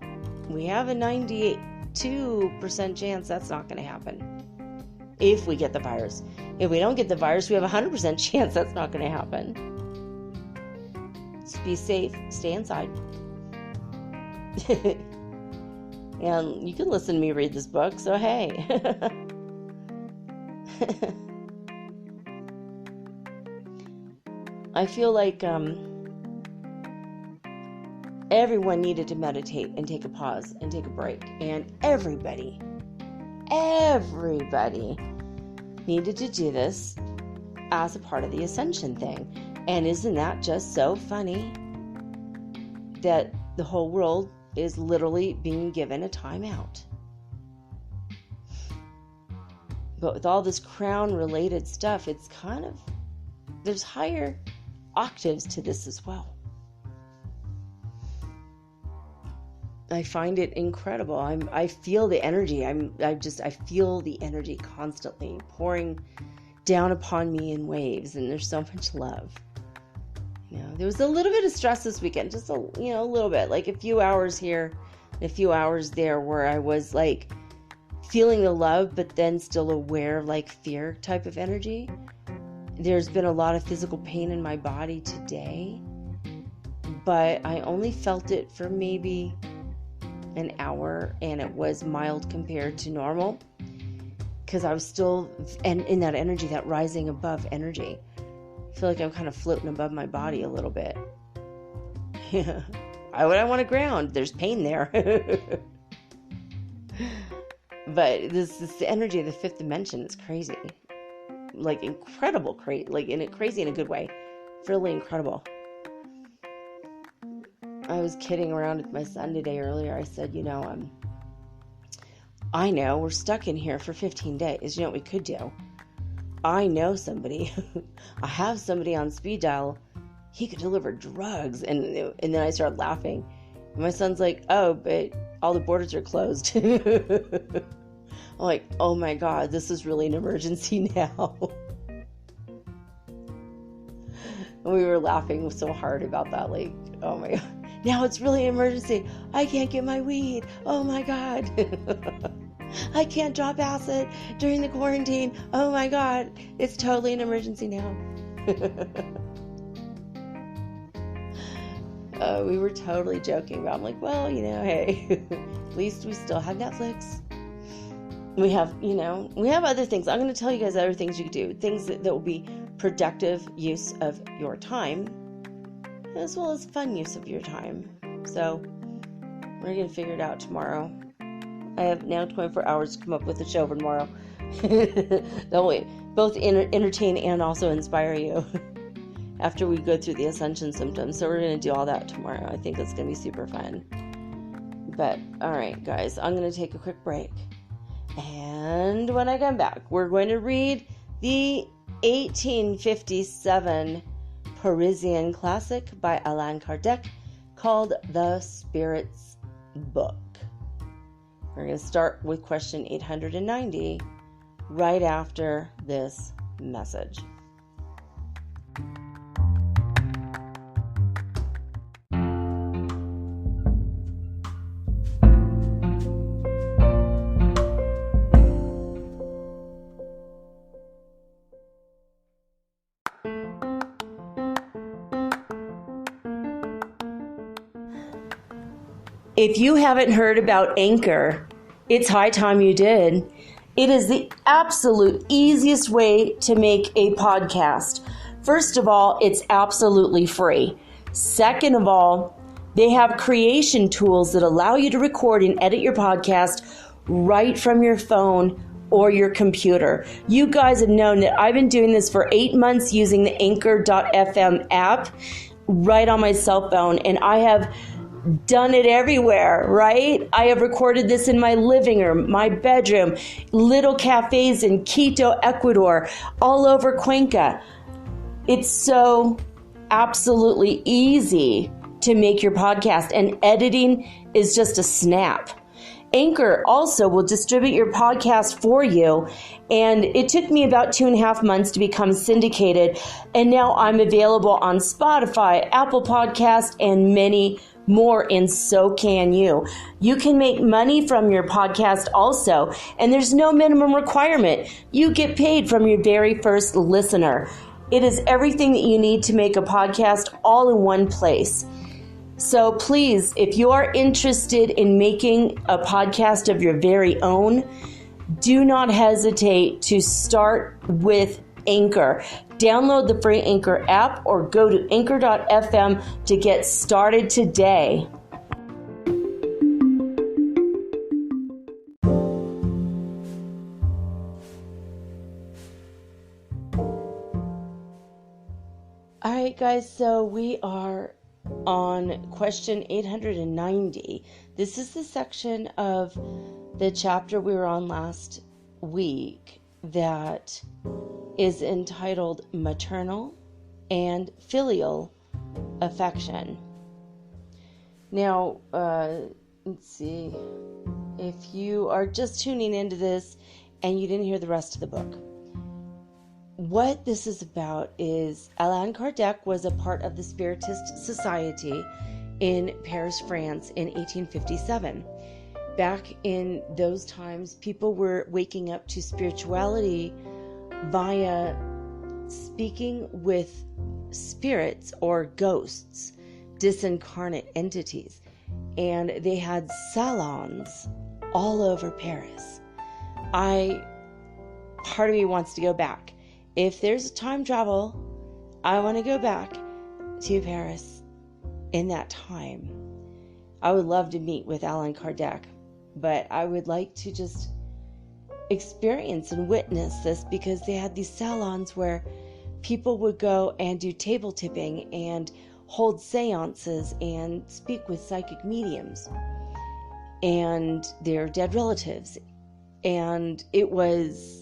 we have a 92% chance that's not going to happen. If we get the virus. If we don't get the virus, we have a 100% chance that's not going to happen. Just be safe. Stay inside. And you can listen to me read this book, so hey. I feel like everyone needed to meditate and take a pause and take a break. And everybody needed to do this as a part of the Ascension thing. And isn't that just so funny that the whole world is literally being given a timeout? But with all this crown-related stuff, it's kind of, there's higher octaves to this as well. I find it incredible. I feel the energy. I feel the energy constantly pouring down upon me in waves, and there's so much love. There was a little bit of stress this weekend, just a little bit, like a few hours here, a few hours there, where I was like feeling the love, but then still aware of like fear type of energy. There's been a lot of physical pain in my body today, but I only felt it for maybe an hour, and it was mild compared to normal, because I was still in that energy, that rising above energy. I feel like I'm kind of floating above my body a little bit. Why would I want to ground? There's pain there. But this the energy of the fifth dimension is crazy. Like incredible, crazy in a good way. Really incredible. I was kidding around with my son today earlier. I said, I know we're stuck in here for 15 days. You know what we could do? I know somebody. I have somebody on speed dial. He could deliver drugs. And then I started laughing. And my son's like, oh, but all the borders are closed. I'm like, oh my God, this is really an emergency now. And we were laughing so hard about that. Like, oh my God. Now it's really an emergency. I can't get my weed. Oh my God. I can't drop acid during the quarantine. Oh my God. It's totally an emergency now. We were totally joking about. I'm like, well, hey, at least we still have Netflix. We have other things. I'm going to tell you guys other things you can do. Things that will be productive use of your time, as well as fun use of your time. So we're going to figure it out tomorrow. I have now 24 hours to come up with a show for tomorrow. That will both entertain and also inspire you after we go through the Ascension symptoms. So we're going to do all that tomorrow. I think it's going to be super fun. But, all right, guys, I'm going to take a quick break. And when I come back, we're going to read the 1857 Parisian classic by Allan Kardec called The Spirit's Book. We're going to start with question 890 right after this message. If you haven't heard about Anchor, it's high time you did. It is the absolute easiest way to make a podcast. First of all, it's absolutely free. Second of all, they have creation tools that allow you to record and edit your podcast right from your phone or your computer. You guys have known that I've been doing this for 8 months using the Anchor.fm app right on my cell phone, and I have done it everywhere, right? I have recorded this in my living room, my bedroom, little cafes in Quito, Ecuador, all over Cuenca. It's so absolutely easy to make your podcast, and editing is just a snap. Anchor also will distribute your podcast for you, and it took me about 2.5 months to become syndicated, and now I'm available on Spotify, Apple Podcast, and many more, and so can you. You can make money from your podcast also, and there's no minimum requirement. You get paid from your very first listener. It is everything that you need to make a podcast all in one place. So please, if you are interested in making a podcast of your very own, do not hesitate to start with Anchor. Download the free Anchor app or go to anchor.fm to get started today. All right, guys, so we are on question 890. This is the section of the chapter we were on last week that is entitled Maternal and Filial Affection. Now, let's see. If you are just tuning into this and you didn't hear the rest of the book, what this is about is Allan Kardec was a part of the Spiritist Society in Paris, France in 1857. Back in those times, people were waking up to spirituality via speaking with spirits or ghosts, disincarnate entities. And they had salons all over Paris. Part of me wants to go back. If there's a time travel, I want to go back to Paris in that time. I would love to meet with Allan Kardec, but I would like to just experience and witness this, because they had these salons where people would go and do table tipping and hold seances and speak with psychic mediums and their dead relatives. And it was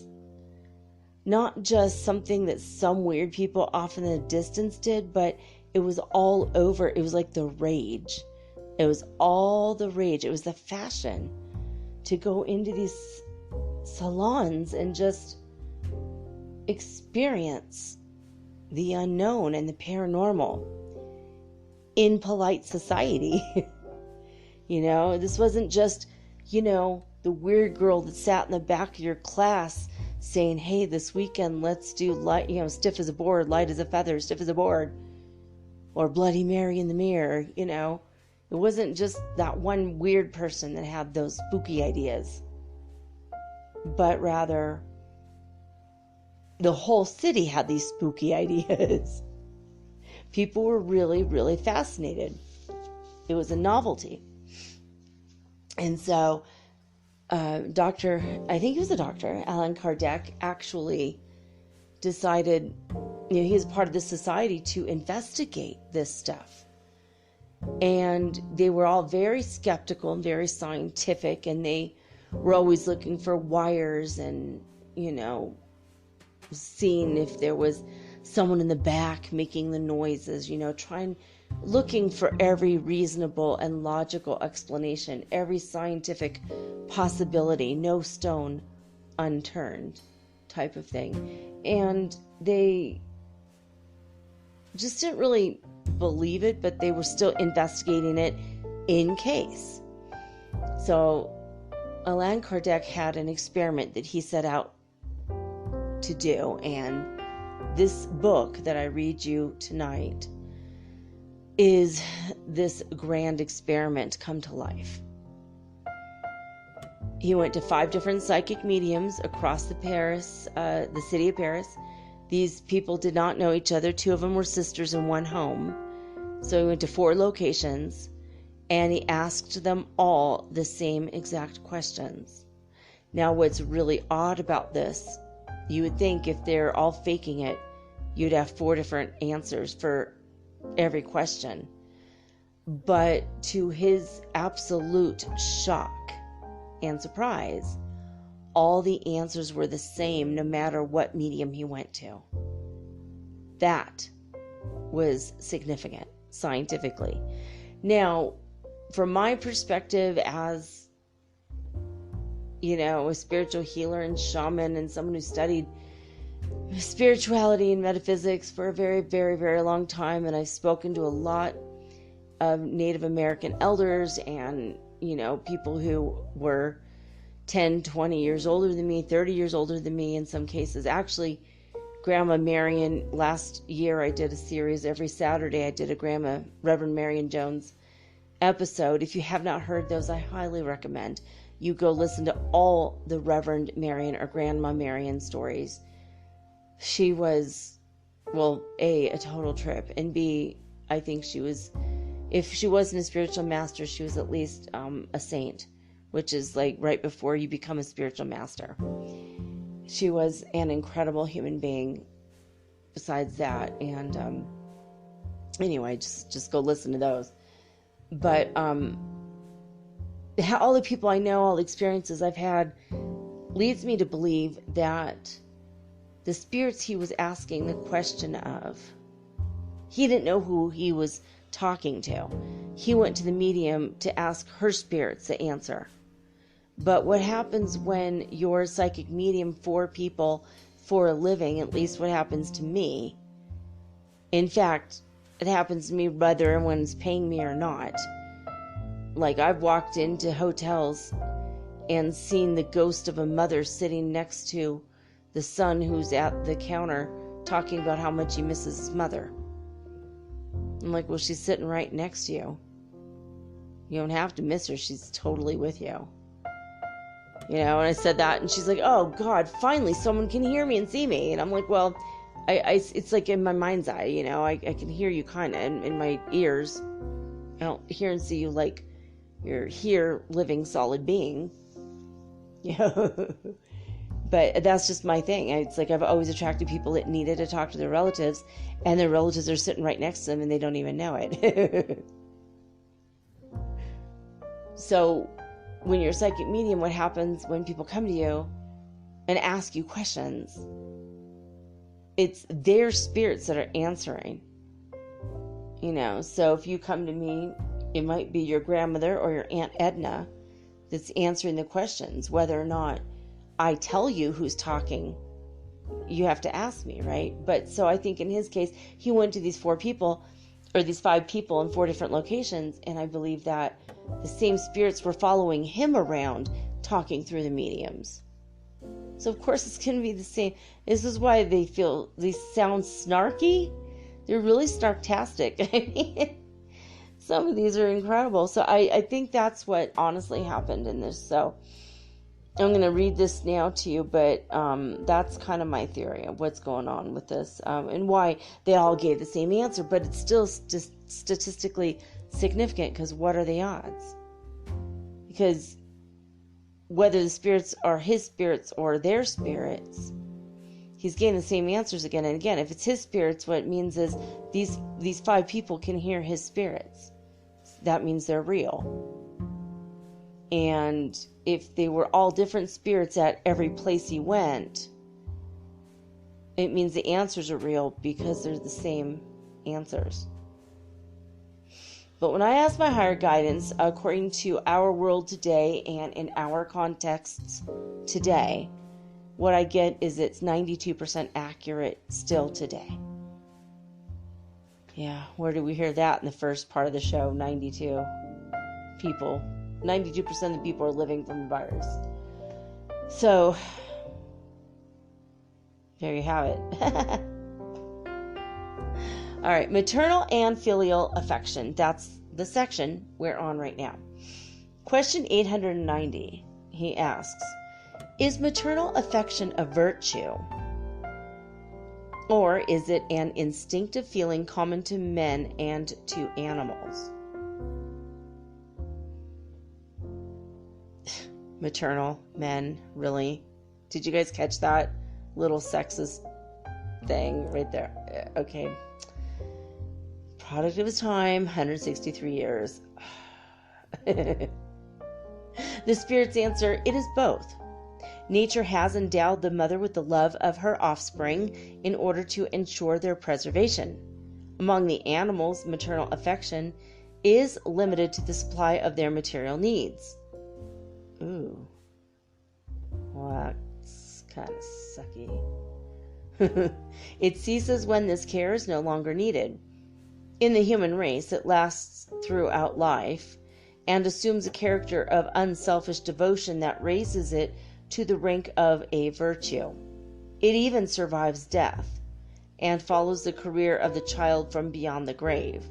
not just something that some weird people off in the distance did, but it was all over. It was like the rage. It was all the rage. It was the fashion to go into these salons and just experience the unknown and the paranormal. in polite society. This wasn't just, the weird girl that sat in the back of your class saying, hey, this weekend let's do light, stiff as a board, light as a feather, stiff as a board, or Bloody Mary in the mirror. It wasn't just that one weird person that had those spooky ideas, but rather the whole city had these spooky ideas. People were really, really fascinated. It was a novelty. And so I think he was a doctor, Allan Kardec, actually decided, he was part of the society to investigate this stuff. And they were all very skeptical and very scientific, and they were always looking for wires and, seeing if there was someone in the back making the noises, looking for every reasonable and logical explanation, every scientific possibility, no stone unturned type of thing. And they just didn't really believe it, but they were still investigating it in case. So Allan Kardec had an experiment that he set out to do, and this book that I read you tonight is this grand experiment come to life. He went to 5 different psychic mediums across the city of Paris. These people did not know each other. 2 of them were sisters in one home. So he went to 4 locations, and he asked them all the same exact questions. Now, what's really odd about this, you would think if they're all faking it, you'd have 4 different answers for every question. But to his absolute shock and surprise, all the answers were the same no matter what medium he went to. That was significant scientifically. Now, from my perspective as, a spiritual healer and shaman and someone who studied spirituality and metaphysics for a very, very, very long time, and I've spoken to a lot of Native American elders and, people who were 10, 20 years older than me, 30 years older than me in some cases. Actually, Grandma Marion, last year I did a series every Saturday. I did a Reverend Marion Jones episode. If you have not heard those, I highly recommend you go listen to all the Reverend Marion or Grandma Marion stories. She was, well, A, a total trip, and B, I think she was, if she wasn't a spiritual master, she was at least a saint, which is like right before you become a spiritual master. She was an incredible human being besides that. And anyway, just go listen to those. But all the people I know, all the experiences I've had, leads me to believe that the spirits he was asking the question of, he didn't know who he was talking to. He went to the medium to ask her spirits the answer. But what happens when you're a psychic medium for people for a living, at least what happens to me, in fact, it happens to me whether anyone's paying me or not. Like, I've walked into hotels and seen the ghost of a mother sitting next to the son who's at the counter talking about how much he misses his mother. I'm like, well, she's sitting right next to you. You don't have to miss her. She's totally with you. And I said that, and she's like, oh, God, finally someone can hear me and see me. And I'm like, well, it's like in my mind's eye, I can hear you kind of in my ears. I don't hear and see you like you're here, living, solid being. But that's just my thing. It's like I've always attracted people that needed to talk to their relatives, and their relatives are sitting right next to them, and they don't even know it. So when you're a psychic medium, what happens when people come to you and ask you questions? It's their spirits that are answering. So if you come to me, it might be your grandmother or your Aunt Edna that's answering the questions. Whether or not I tell you who's talking, you have to ask me, right? But so I think in his case, he went to these 4 people or these 5 people in 4 different locations, and I believe that the same spirits were following him around, talking through the mediums. So of course it's going to be the same. This is why they sound snarky. They're really snarktastic. I mean, some of these are incredible. So I think that's what honestly happened in this. So I'm going to read this now to you, but that's kind of my theory of what's going on with this, and why they all gave the same answer, but it's still just statistically significant, because what are the odds? Because whether the spirits are his spirits or their spirits, he's getting the same answers again and again. If it's his spirits, what it means is these 5 people can hear his spirits. That means they're real. And if they were all different spirits at every place he went, it means the answers are real, because they're the same answers. But when I ask my higher guidance, according to our world today and in our contexts today, what I get is it's 92% accurate still today. Yeah, where did we hear that in the first part of the show? 92% of the people are living from the virus. So, there you have it. All right, maternal and filial affection. That's the section we're on right now. Question 890, he asks, is maternal affection a virtue? Or is it an instinctive feeling common to men and to animals? Maternal, men, really? Did you guys catch that little sexist thing right there? Okay. Product of his time, 163 years. The spirit's answer, it is both. Nature has endowed the mother with the love of her offspring in order to ensure their preservation. Among the animals, maternal affection is limited to the supply of their material needs. Ooh. Well, that's kind of sucky. It ceases when this care is no longer needed. In the human race, it lasts throughout life and assumes a character of unselfish devotion that raises it to the rank of a virtue. It even survives death and follows the career of the child from beyond the grave.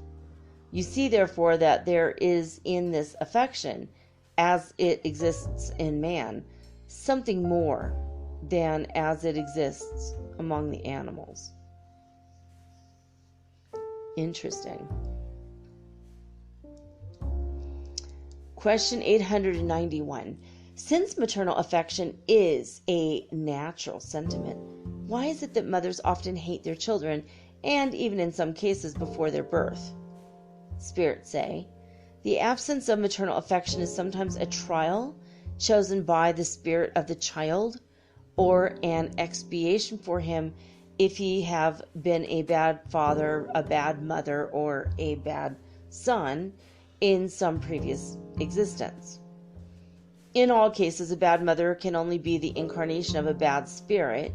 You see, therefore, that there is in this affection, as it exists in man, something more than as it exists among the animals. Interesting. Question 891. Since maternal affection is a natural sentiment, why is it that mothers often hate their children, and even in some cases before their birth? Spirits say, the absence of maternal affection is sometimes a trial chosen by the spirit of the child, or an expiation for him if he have been a bad father, a bad mother, or a bad son in some previous existence. In all cases, a bad mother can only be the incarnation of a bad spirit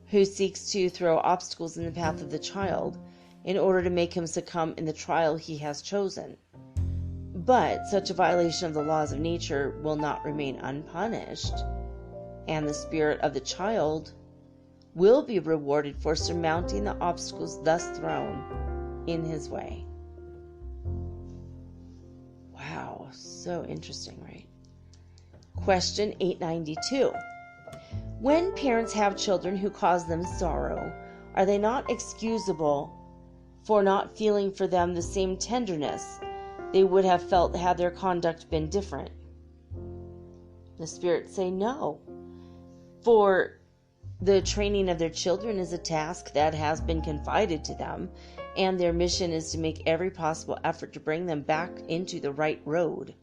who seeks to throw obstacles in the path of the child in order to make him succumb in the trial he has chosen. But such a violation of the laws of nature will not remain unpunished, and the spirit of the child will be rewarded for surmounting the obstacles thus thrown in his way. Wow, so interesting, right? Question 892. When parents have children who cause them sorrow, are they not excusable for not feeling for them the same tenderness they would have felt had their conduct been different? The spirits say no, for the training of their children is a task that has been confided to them, and their mission is to make every possible effort to bring them back into the right road.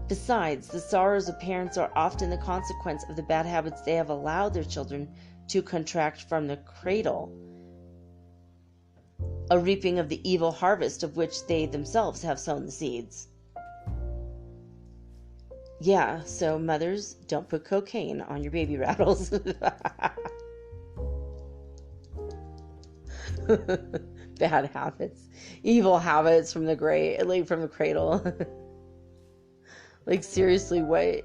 Besides, the sorrows of parents are often the consequence of the bad habits they have allowed their children to contract from the cradle, a reaping of the evil harvest of which they themselves have sown the seeds. Yeah, so mothers, don't put cocaine on your baby rattles. bad habits, evil habits from the from the cradle. Like, seriously, what?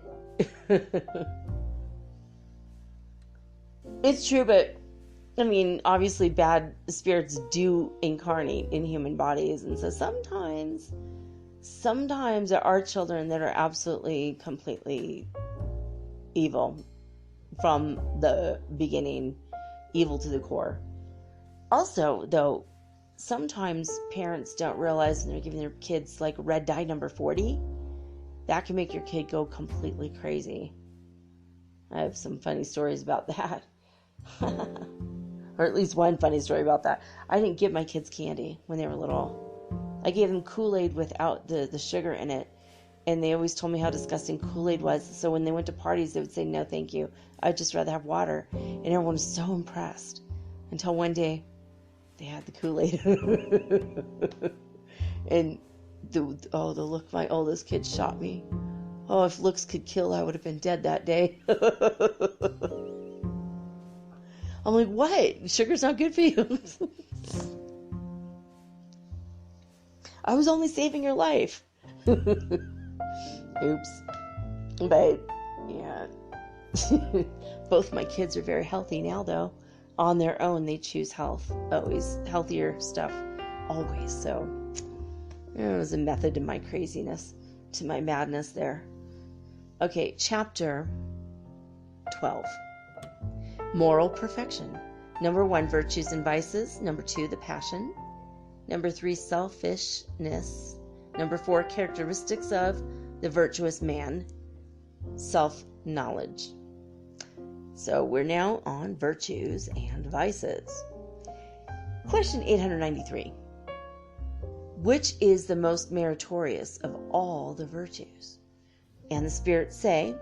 It's true, but I mean, obviously bad spirits do incarnate in human bodies, and so sometimes there are children that are absolutely, completely evil from the beginning, evil to the core. Also, though, sometimes parents don't realize when they're giving their kids like red dye number 40, that can make your kid go completely crazy. I have some funny stories about that. Or at least one funny story about that. I didn't give my kids candy when they were little. I gave them Kool-Aid without the sugar in it. And they always told me how disgusting Kool-Aid was. So when they went to parties, they would say, no, thank you. I'd just rather have water. And everyone was so impressed. Until one day, they had the Kool-Aid. And the look my oldest kid shot me. Oh, if looks could kill, I would have been dead that day. I'm like, what? Sugar's not good for you. I was only saving your life. Oops. But, yeah. Both my kids are very healthy now, though. On their own, they choose health. Always healthier stuff. Always. So, it was a method to my craziness, to my madness there. Okay, chapter 12. Moral perfection. Number 1, virtues and vices. Number 2, the passion. Number 3, selfishness. Number 4, characteristics of the virtuous man. Self-knowledge. So we're now on virtues and vices. Question 893. Which is the most meritorious of all the virtues? And the spirits say,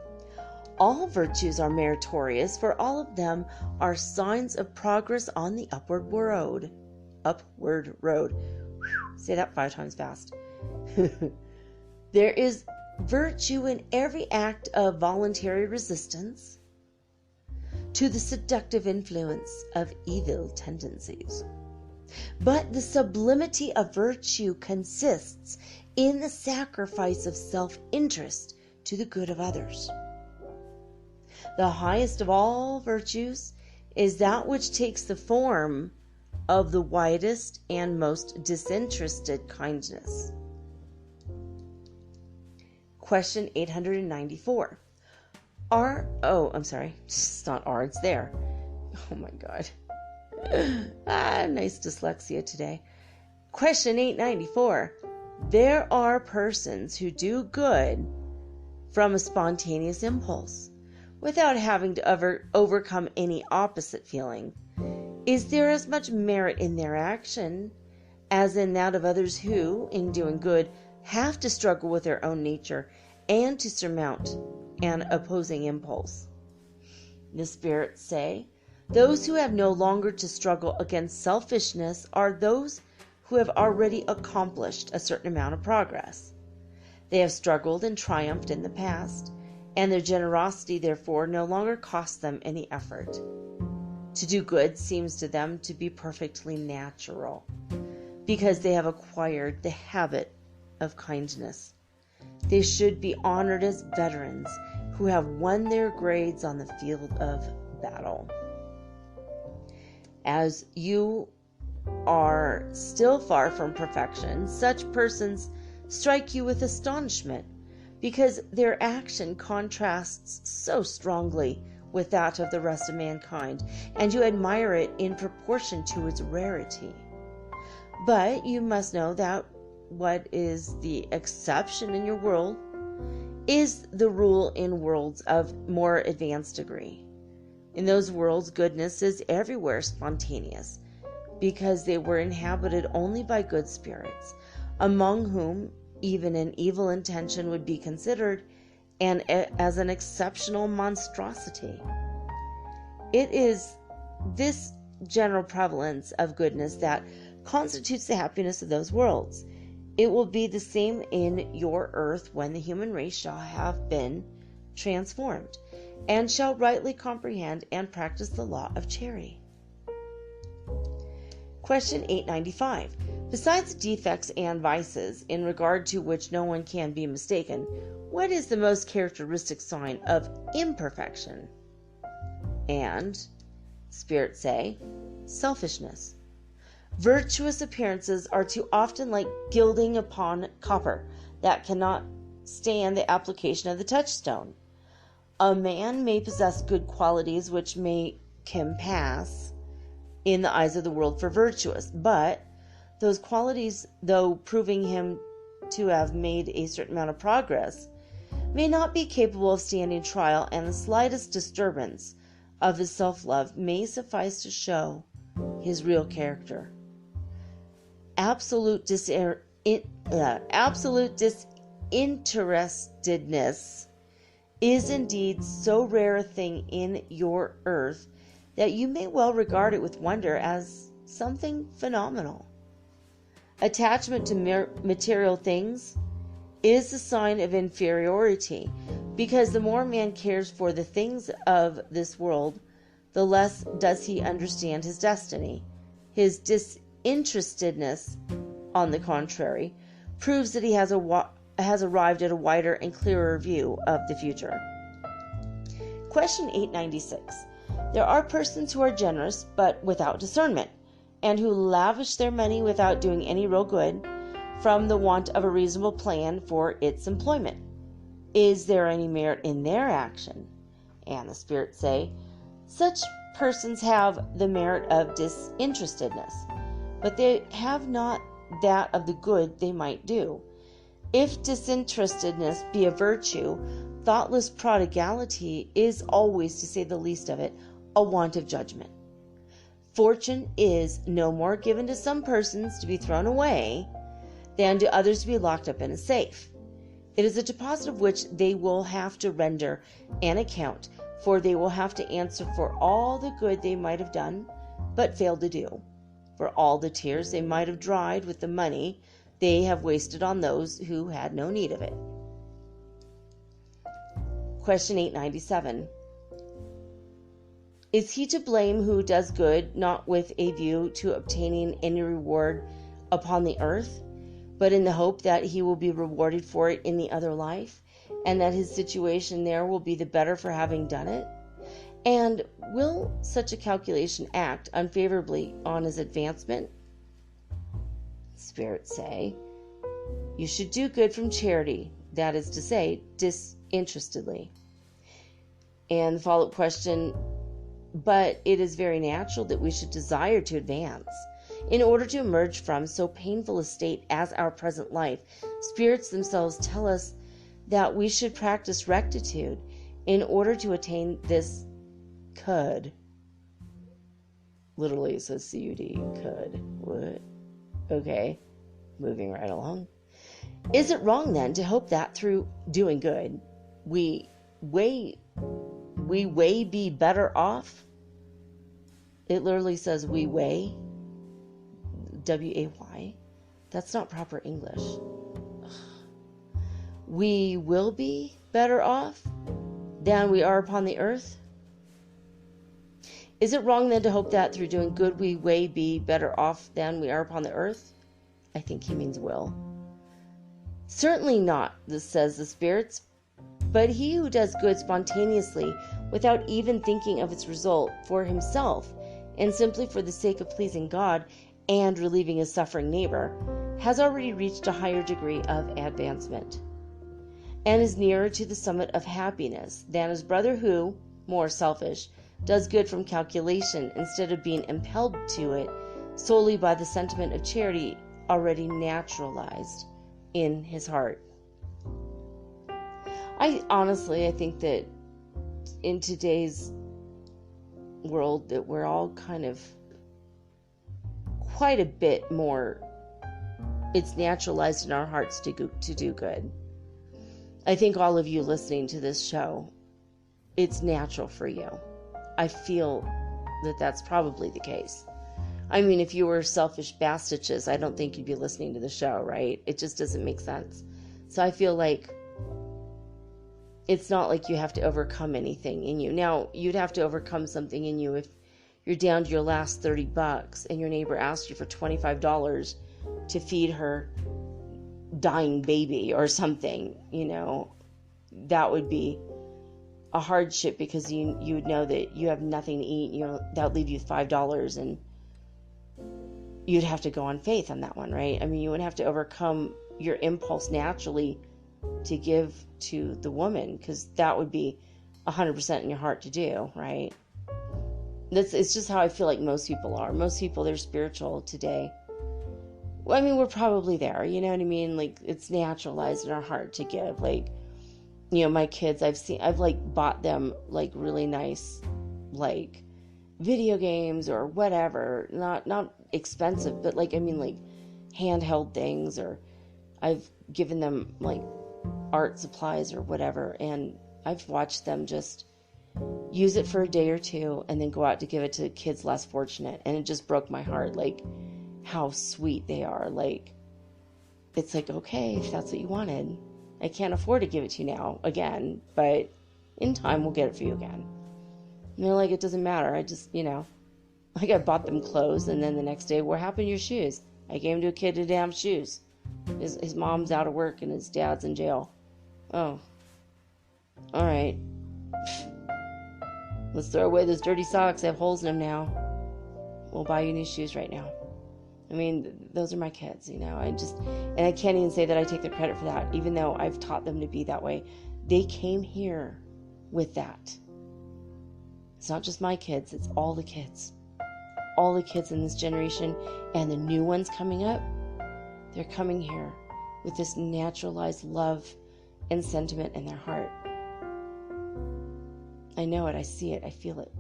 all virtues are meritorious, for all of them are signs of progress on the upward road. Upward road. Say that 5 times fast. There is virtue in every act of voluntary resistance to the seductive influence of evil tendencies. But the sublimity of virtue consists in the sacrifice of self-interest to the good of others. The highest of all virtues is that which takes the form of the widest and most disinterested kindness. Question 894. It's not R, it's there. Oh my God. Nice dyslexia today. Question 894. There are persons who do good from a spontaneous impulse, without having to overcome any opposite feeling. Is there as much merit in their action as in that of others who, in doing good, have to struggle with their own nature and to surmount an opposing impulse? The spirits say, those who have no longer to struggle against selfishness are those who have already accomplished a certain amount of progress. They have struggled and triumphed in the past, and their generosity, therefore, no longer costs them any effort. To do good seems to them to be perfectly natural, because they have acquired the habit of kindness. They should be honored as veterans who have won their grades on the field of battle. As you are still far from perfection, such persons strike you with astonishment, because their action contrasts so strongly with that of the rest of mankind, and you admire it in proportion to its rarity. But you must know that what is the exception in your world is the rule in worlds of more advanced degree. In those worlds, goodness is everywhere spontaneous, because they were inhabited only by good spirits, among whom even an evil intention would be considered as an exceptional monstrosity. It is this general prevalence of goodness that constitutes the happiness of those worlds. It will be the same in your earth when the human race shall have been transformed, and shall rightly comprehend and practice the law of charity. Question 895. Besides defects and vices, in regard to which no one can be mistaken, what is the most characteristic sign of imperfection? And spirits say, selfishness. Virtuous appearances are too often like gilding upon copper that cannot stand the application of the touchstone. A man may possess good qualities which make him pass in the eyes of the world for virtuous, but those qualities, though proving him to have made a certain amount of progress, may not be capable of standing trial, and the slightest disturbance of his self-love may suffice to show his real character. Absolute disinterestedness is indeed so rare a thing in your earth that you may well regard it with wonder as something phenomenal. Attachment to material things is a sign of inferiority, because the more man cares for the things of this world, the less does he understand his destiny. His disinterestedness, on the contrary, proves that he has arrived at a wider and clearer view of the future. Question 896. There are persons who are generous but without discernment, and who lavish their money without doing any real good, from the want of a reasonable plan for its employment. Is there any merit in their action? And the spirits say, such persons have the merit of disinterestedness, but they have not that of the good they might do. If disinterestedness be a virtue, thoughtless prodigality is always, to say the least of it, a want of judgment. Fortune is no more given to some persons to be thrown away than to others to be locked up in a safe. It is a deposit of which they will have to render an account, for they will have to answer for all the good they might have done but failed to do, for all the tears they might have dried with the money they have wasted on those who had no need of it. Question 897. Is he to blame who does good not with a view to obtaining any reward upon the earth, but in the hope that he will be rewarded for it in the other life, and that his situation there will be the better for having done it? And will such a calculation act unfavorably on his advancement? Spirits say, you should do good from charity, that is to say, disinterestedly. And the follow-up question, but it is very natural that we should desire to advance. In order to emerge from so painful a state as our present life, spirits themselves tell us that we should practice rectitude in order to attain this could. Literally it says C-U-D, could. What? Okay, moving right along. Is it wrong then to hope that through doing good we be better off? It literally says we way, W-A-Y. That's not proper English. We will be better off than we are upon the earth? Is it wrong then to hope that through doing good we way be better off than we are upon the earth? I think he means will. Certainly not, this says the spirits, but he who does good spontaneously, without even thinking of its result for himself, and simply for the sake of pleasing God and relieving his suffering neighbor, has already reached a higher degree of advancement, and is nearer to the summit of happiness than his brother who, more selfish, does good from calculation instead of being impelled to it solely by the sentiment of charity already naturalized in his heart. I think that in today's world that we're all kind of quite a bit more, it's naturalized in our hearts to do good. I think all of you listening to this show, it's natural for you. I feel that that's probably the case. I mean, if you were selfish bastaches, I don't think you'd be listening to the show, right? It just doesn't make sense. So I feel like it's not like you have to overcome anything in you. Now, you'd have to overcome something in you if you're down to your last $30 and your neighbor asks you for $25 to feed her dying baby or something, that would be a hardship, because you would know that you have nothing to eat. That would leave you $5, and you'd have to go on faith on that one, right? I mean, you would have to overcome your impulse naturally to give to the woman, because that would be 100% in your heart to do, right? It's just how I feel like most people are. Most people, they're spiritual today. Well, I mean, we're probably there, you know what I mean? Like, it's naturalized in our heart to give. Like, my kids, I've like bought them like really nice, like video games or whatever, not expensive, but like, I mean, like handheld things, or I've given them like art supplies or whatever, and I've watched them just use it for a day or two and then go out to give it to kids less fortunate, and it just broke my heart, like how sweet they are. Like, it's like, okay, if that's what you wanted, I can't afford to give it to you now again, but in time we'll get it for you again. And they're like, it doesn't matter. I just, like, I bought them clothes, and then the next day, what happened to your shoes? I gave to a kid the damn shoes. His mom's out of work and his dad's in jail. Oh. All right. Let's throw away those dirty socks. They have holes in them now. We'll buy you new shoes right now. I mean, those are my kids, and I can't even say that I take the credit for that, even though I've taught them to be that way. They came here with that. It's not just my kids, it's all the kids. All the kids in this generation, and the new ones coming up, they're coming here with this naturalized love and sentiment in their heart. I know it, I see it, I feel it.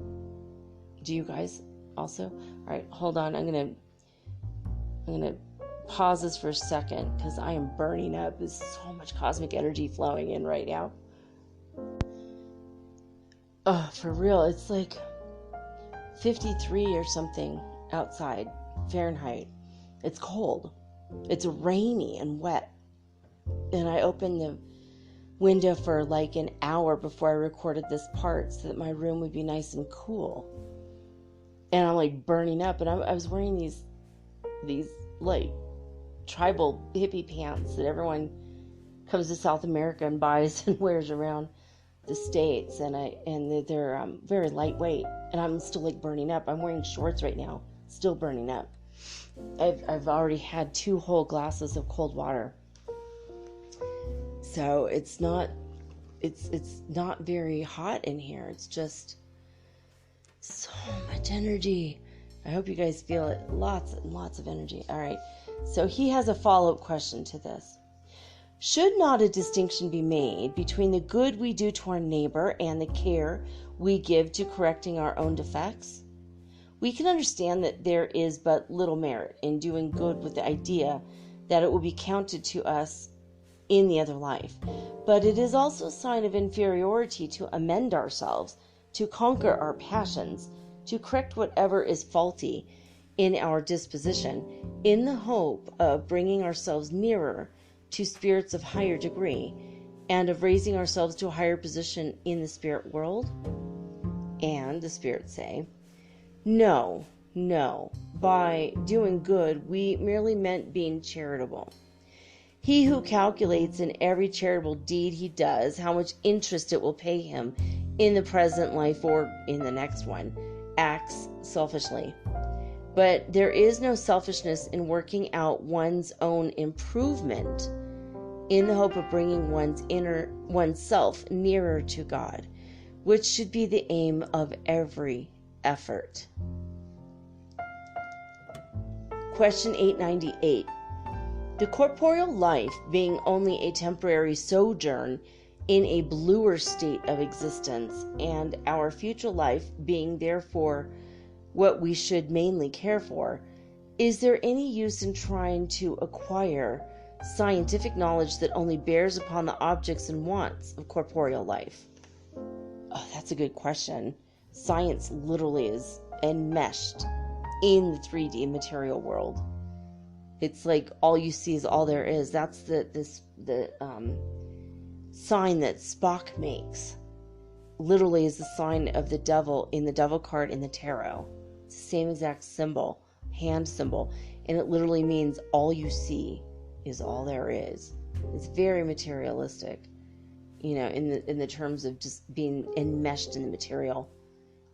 Do you guys also? All right, hold on, I'm gonna pause this for a second, because I am burning up. There's so much cosmic energy flowing in right now. Oh, for real, it's like 53 or something outside Fahrenheit. It's cold. It's rainy and wet. And I opened the window for like an hour before I recorded this part so that my room would be nice and cool. And I'm like burning up, and I was wearing these like tribal hippie pants that everyone comes to South America and buys and wears around the States, and they're very lightweight, and I'm still like burning up. I'm wearing shorts right now, still burning up. I've already had 2 whole glasses of cold water, so it's not very hot in here. It's just so much energy. I hope you guys feel it. Lots and lots of energy. All right. So he has a follow-up question to this. Should not a distinction be made between the good we do to our neighbor and the care we give to correcting our own defects? We can understand that there is but little merit in doing good with the idea that it will be counted to us in the other life. But it is also a sign of inferiority to amend ourselves, to conquer our passions, to correct whatever is faulty in our disposition, in the hope of bringing ourselves nearer to spirits of higher degree, and of raising ourselves to a higher position in the spirit world? And the spirits say, no, by doing good, we merely meant being charitable. He who calculates in every charitable deed he does how much interest it will pay him in the present life or in the next one, acts selfishly. But there is no selfishness in working out one's own improvement in the hope of bringing oneself nearer to God, which should be the aim of every effort. Question 898. The corporeal life being only a temporary sojourn in a bluer state of existence, and our future life being therefore what we should mainly care for, is there any use in trying to acquire scientific knowledge that only bears upon the objects and wants of corporeal life? Oh, that's a good question. Science literally is enmeshed in the 3D material world. It's like all you see is all there is. That's the sign that Spock makes. Literally is the sign of the devil in the devil card in the tarot. It's the same exact symbol, hand symbol, and it literally means all you see is all there is. It's very materialistic, in the terms of just being enmeshed in the material.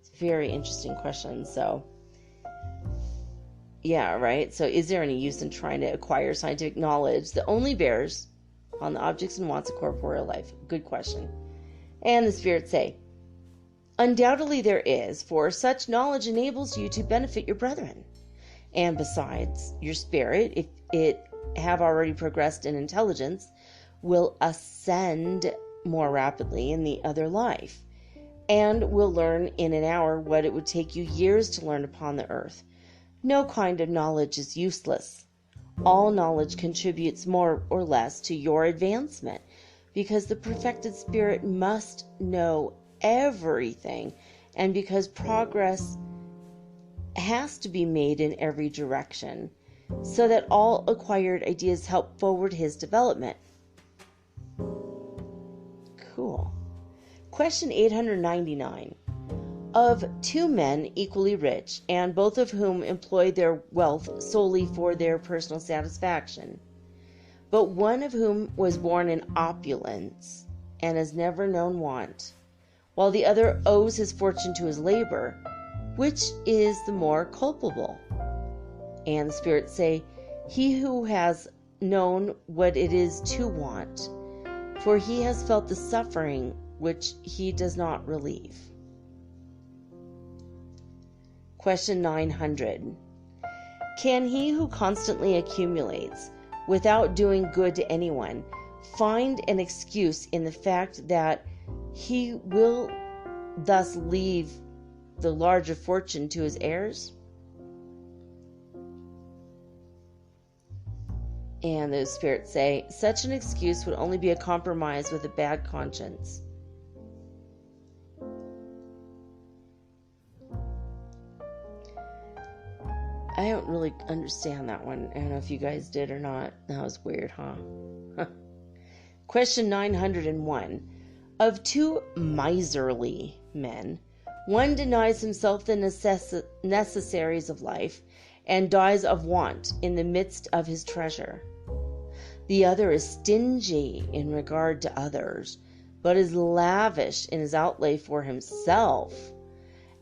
It's a very interesting question. So, yeah, right? So is there any use in trying to acquire scientific knowledge that only bears on the objects and wants of corporeal life? Good question. And the spirits say, undoubtedly there is, for such knowledge enables you to benefit your brethren. And besides, your spirit, if it have already progressed in intelligence, will ascend more rapidly in the other life, and will learn in an hour what it would take you years to learn upon the earth. No kind of knowledge is useless. All knowledge contributes more or less to your advancement, because the perfected spirit must know everything, and because progress has to be made in every direction, so that all acquired ideas help forward his development. Cool. Question 899. Of two men equally rich, and both of whom employ their wealth solely for their personal satisfaction, but one of whom was born in opulence and has never known want, while the other owes his fortune to his labor, which is the more culpable? And the spirits say, he who has known what it is to want, for he has felt the suffering which he does not relieve. Question 900. Can he who constantly accumulates without doing good to anyone find an excuse in the fact that he will thus leave the larger fortune to his heirs? And those spirits say, such an excuse would only be a compromise with a bad conscience. I don't really understand that one. I don't know if you guys did or not. That was weird, huh? Question 901. Of two miserly men, one denies himself the necessaries of life and dies of want in the midst of his treasure. The other is stingy in regard to others, but is lavish in his outlay for himself.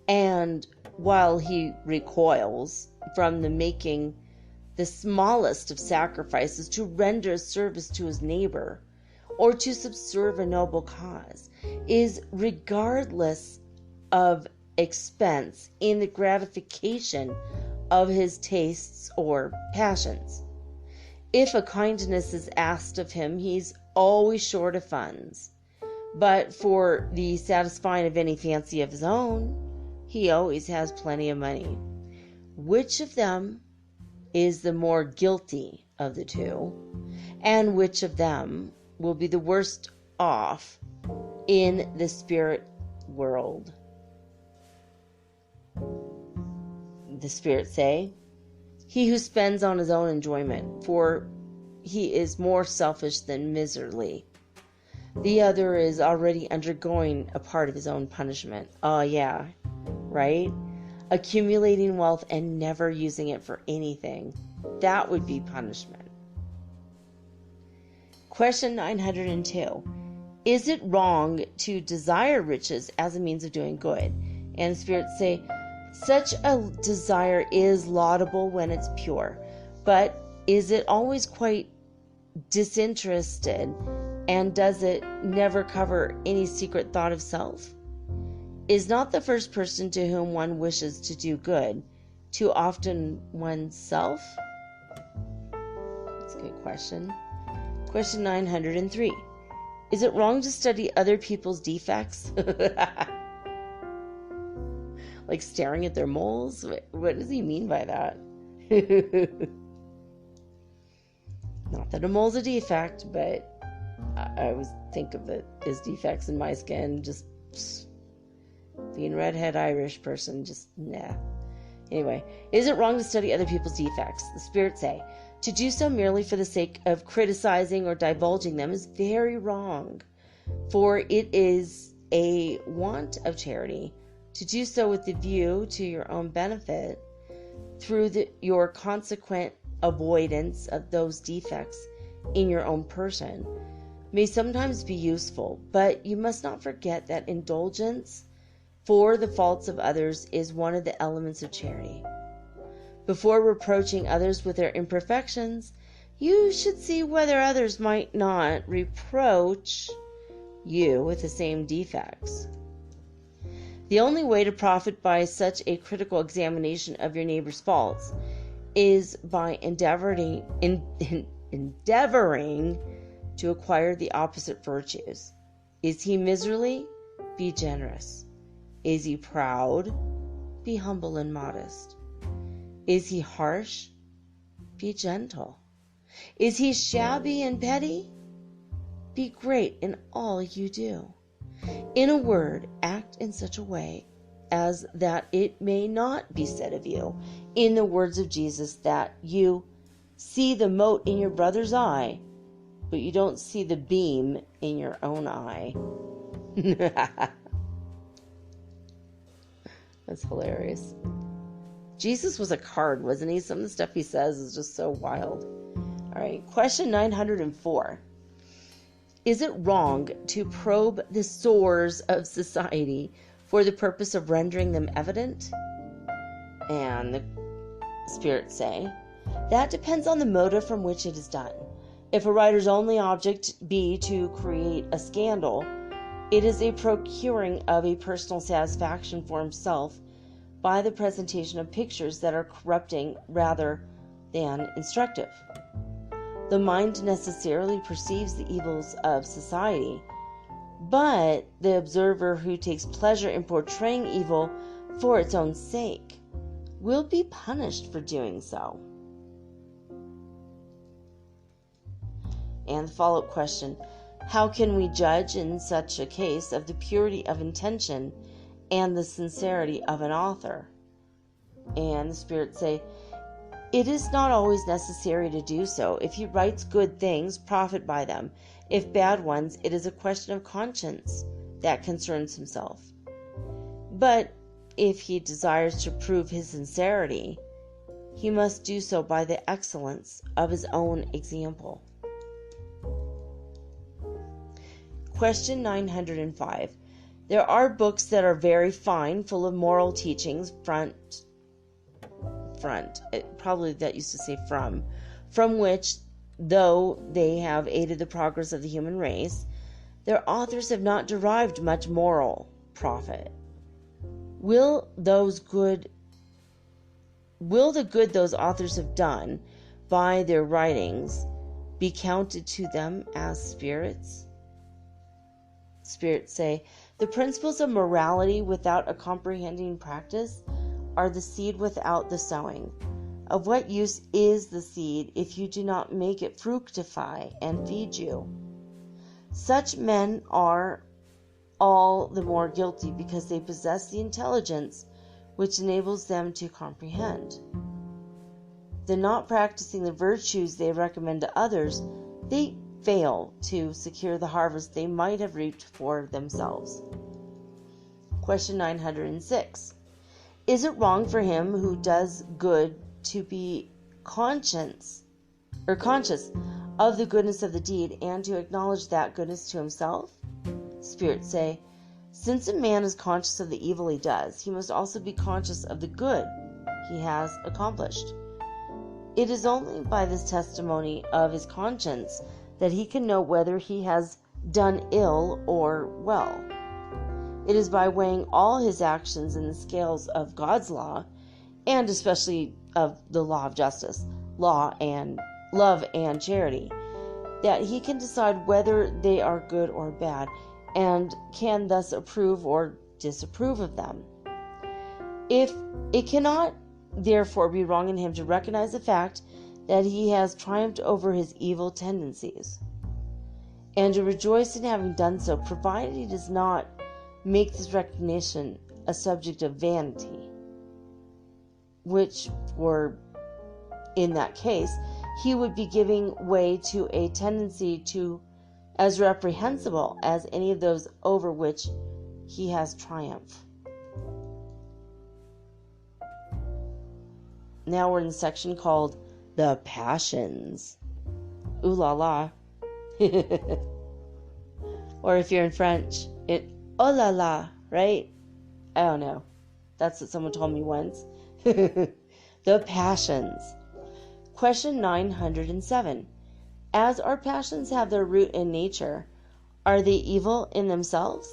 And while he recoils from the making the smallest of sacrifices to render a service to his neighbor or to subserve a noble cause, is regardless of expense in the gratification of his tastes or passions. If a kindness is asked of him, he's always short of funds. But for the satisfying of any fancy of his own, he always has plenty of money. Which of them is the more guilty of the two, and which of them will be the worst off in the spirit world? The spirits say, he who spends on his own enjoyment, for he is more selfish than miserly. The other is already undergoing a part of his own punishment. Oh yeah, right? Accumulating wealth and never using it for anything. That would be punishment. Question 902. Is it wrong to desire riches as a means of doing good? And the spirits say, such a desire is laudable when it's pure, but is it always quite disinterested, and does it never cover any secret thought of self? Is not the first person to whom one wishes to do good too often oneself? That's a good question. Question 903. Is it wrong to study other people's defects? Like staring at their moles? What does he mean by that? Not that a mole's a defect, but I always think of it as defects in my skin. Just being redhead Irish person, just nah. Anyway, is it wrong to study other people's defects? The spirits say, to do so merely for the sake of criticizing or divulging them is very wrong, for it is a want of charity to do so with the view to your own benefit through your consequent avoidance of those defects in your own person, may sometimes be useful, but you must not forget that indulgence for the faults of others is one of the elements of charity. Before reproaching others with their imperfections, you should see whether others might not reproach you with the same defects. The only way to profit by such a critical examination of your neighbor's faults is by endeavoring to acquire the opposite virtues. Is he miserly? Be generous. Is he proud? Be humble and modest. Is he harsh? Be gentle. Is he shabby and petty? Be great in all you do. In a word, act in such a way as that it may not be said of you, in the words of Jesus, that you see the mote in your brother's eye, but you don't see the beam in your own eye. That's hilarious. Jesus was a card, wasn't he? Some of the stuff he says is just so wild. All right, question 904. Is it wrong to probe the sores of society for the purpose of rendering them evident? And the spirits say, that depends on the motive from which it is done. If a writer's only object be to create a scandal, it is a procuring of a personal satisfaction for himself by the presentation of pictures that are corrupting rather than instructive. The mind necessarily perceives the evils of society, but the observer who takes pleasure in portraying evil for its own sake will be punished for doing so. And the follow-up question, how can we judge in such a case of the purity of intention and the sincerity of an author? And the spirits say, it is not always necessary to do so. If he writes good things, profit by them. If bad ones, it is a question of conscience that concerns himself. But if he desires to prove his sincerity, he must do so by the excellence of his own example. Question 905. There are books that are very fine, full of moral teachings, probably that used to say from which, though they have aided the progress of the human race, their authors have not derived much moral profit. Will the good those authors have done by their writings be counted to them as spirits? Spirits say, the principles of morality without a comprehending practice are the seed without the sowing. Of what use is the seed if you do not make it fructify and feed you? Such men are all the more guilty because they possess the intelligence which enables them to comprehend. The not practicing the virtues they recommend to others, they fail to secure the harvest they might have reaped for themselves. Question 906. Is it wrong for him who does good to be conscious of the goodness of the deed and to acknowledge that goodness to himself? Spirits say, since a man is conscious of the evil he does, he must also be conscious of the good he has accomplished. It is only by this testimony of his conscience that he can know whether he has done ill or well. It is by weighing all his actions in the scales of God's law, and especially of the law of justice, love and charity, that he can decide whether they are good or bad, and can thus approve or disapprove of them. If it cannot therefore be wrong in him to recognize the fact that he has triumphed over his evil tendencies, and to rejoice in having done so, provided he does not make this recognition a subject of vanity, which were, in that case, he would be giving way to a tendency to as reprehensible as any of those over which he has triumphed. Now we're in the section called the passions. Ooh la la. Or if you're in French, oh la la, right? I don't know. That's what someone told me once. The passions. Question 907. As our passions have their root in nature, are they evil in themselves?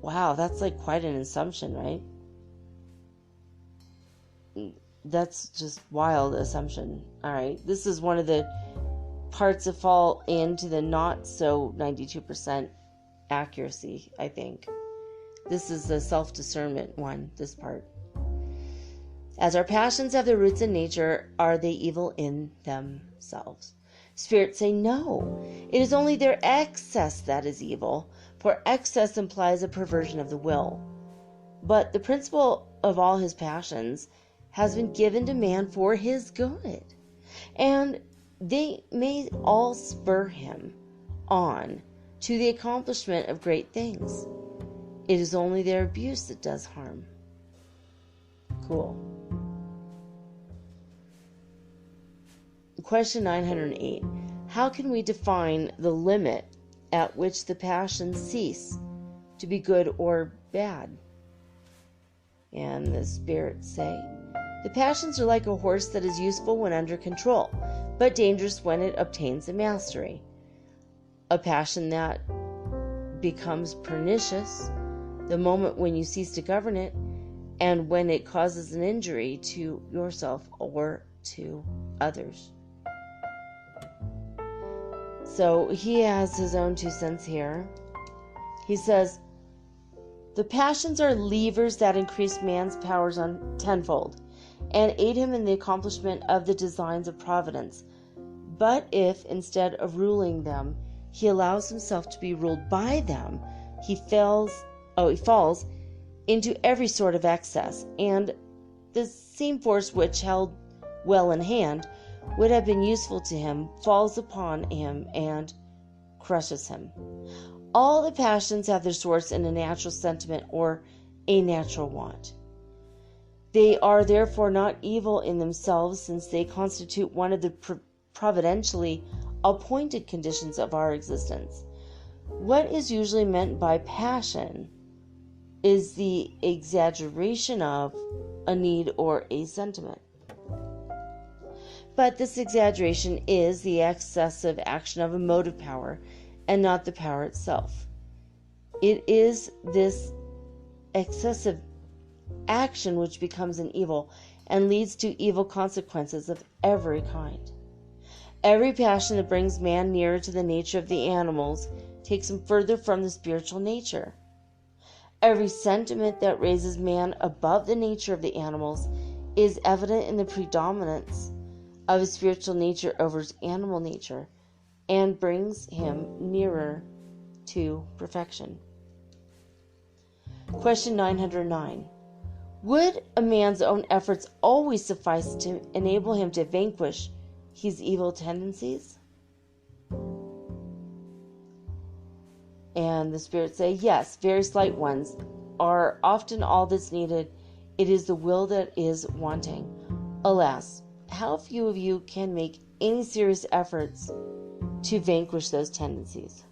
Wow, that's like quite an assumption, right? That's just wild assumption. All right, this is one of the parts that fall into the not so 92% accuracy, I think. This is the self-discernment one, this part. As our passions have their roots in nature, are they evil in themselves? Spirits say no. It is only their excess that is evil, for excess implies a perversion of the will. But the principle of all his passions has been given to man for his good, and they may all spur him on to the accomplishment of great things. It is only their abuse that does harm. Cool. Question 908. How can we define the limit at which the passions cease to be good or bad? And the spirits say, the passions are like a horse that is useful when under control, but dangerous when it obtains a mastery. A passion that becomes pernicious the moment when you cease to govern it, and when it causes an injury to yourself or to others. So he has his own 2 cents here. He says, the passions are levers that increase man's powers on tenfold and aid him in the accomplishment of the designs of providence. But if, instead of ruling them, he allows himself to be ruled by them, he falls into every sort of excess, and the same force which held well in hand would have been useful to him falls upon him and crushes him. All the passions have their source in a natural sentiment or a natural want. They are therefore not evil in themselves, since they constitute one of the providentially appointed conditions of our existence. What is usually meant by passion is the exaggeration of a need or a sentiment. But this exaggeration is the excessive action of a motive power and not the power itself. It is this excessive action which becomes an evil and leads to evil consequences of every kind. Every passion that brings man nearer to the nature of the animals takes him further from the spiritual nature. Every sentiment that raises man above the nature of the animals is evident in the predominance of his spiritual nature over his animal nature and brings him nearer to perfection. Question 909. Would a man's own efforts always suffice to enable him to vanquish his evil tendencies? And the spirits say, yes, very slight ones are often all that's needed. It is the will that is wanting. Alas, how few of you can make any serious efforts to vanquish those tendencies?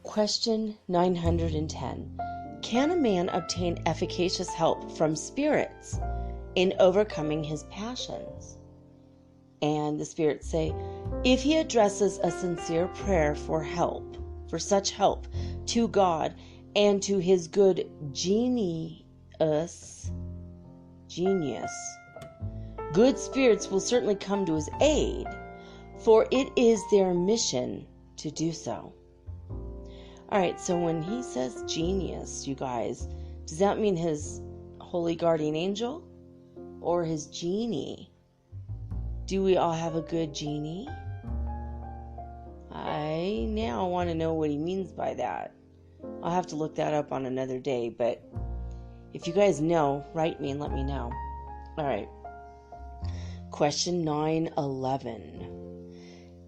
Question 910. Can a man obtain efficacious help from spirits in overcoming his passions? And the spirits say, if he addresses a sincere prayer for help, for such help to God and to his good genius, good spirits will certainly come to his aid, for it is their mission to do so. All right, so when he says genius, you guys, does that mean his holy guardian angel or his genie? Do we all have a good genie? I now want to know what he means by that. I'll have to look that up on another day, but if you guys know, write me and let me know. All right. Question 911.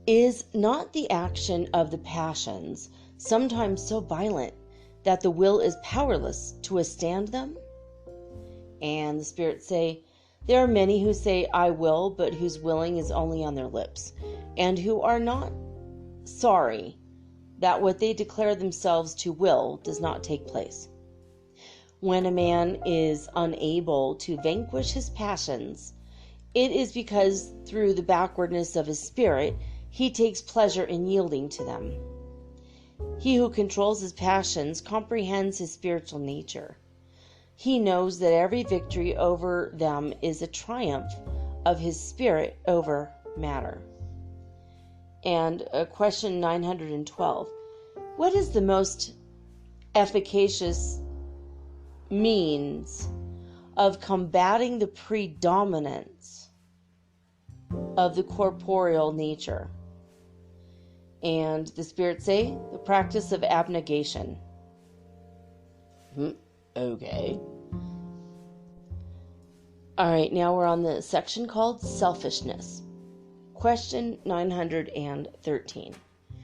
Is not the action of the passions sometimes so violent that the will is powerless to withstand them? And the spirits say, there are many who say, I will, but whose willing is only on their lips, and who are not sorry that what they declare themselves to will does not take place. When a man is unable to vanquish his passions, it is because through the backwardness of his spirit, he takes pleasure in yielding to them. He who controls his passions comprehends his spiritual nature. He knows that every victory over them is a triumph of his spirit over matter. And question 912. What is the most efficacious means of combating the predominance of the corporeal nature? And the spirits say, the practice of abnegation. Okay. All right, now we're on the section called selfishness. Question 913.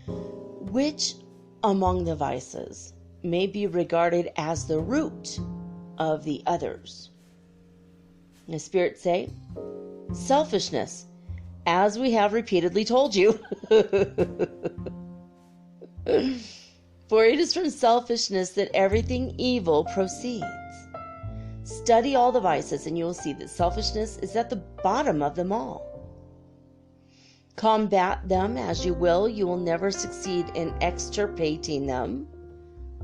Which among the vices may be regarded as the root of the others? The spirits say, selfishness, as we have repeatedly told you. For it is from selfishness that everything evil proceeds. Study all the vices and you will see that selfishness is at the bottom of them all. Combat them as you will never succeed in extirpating them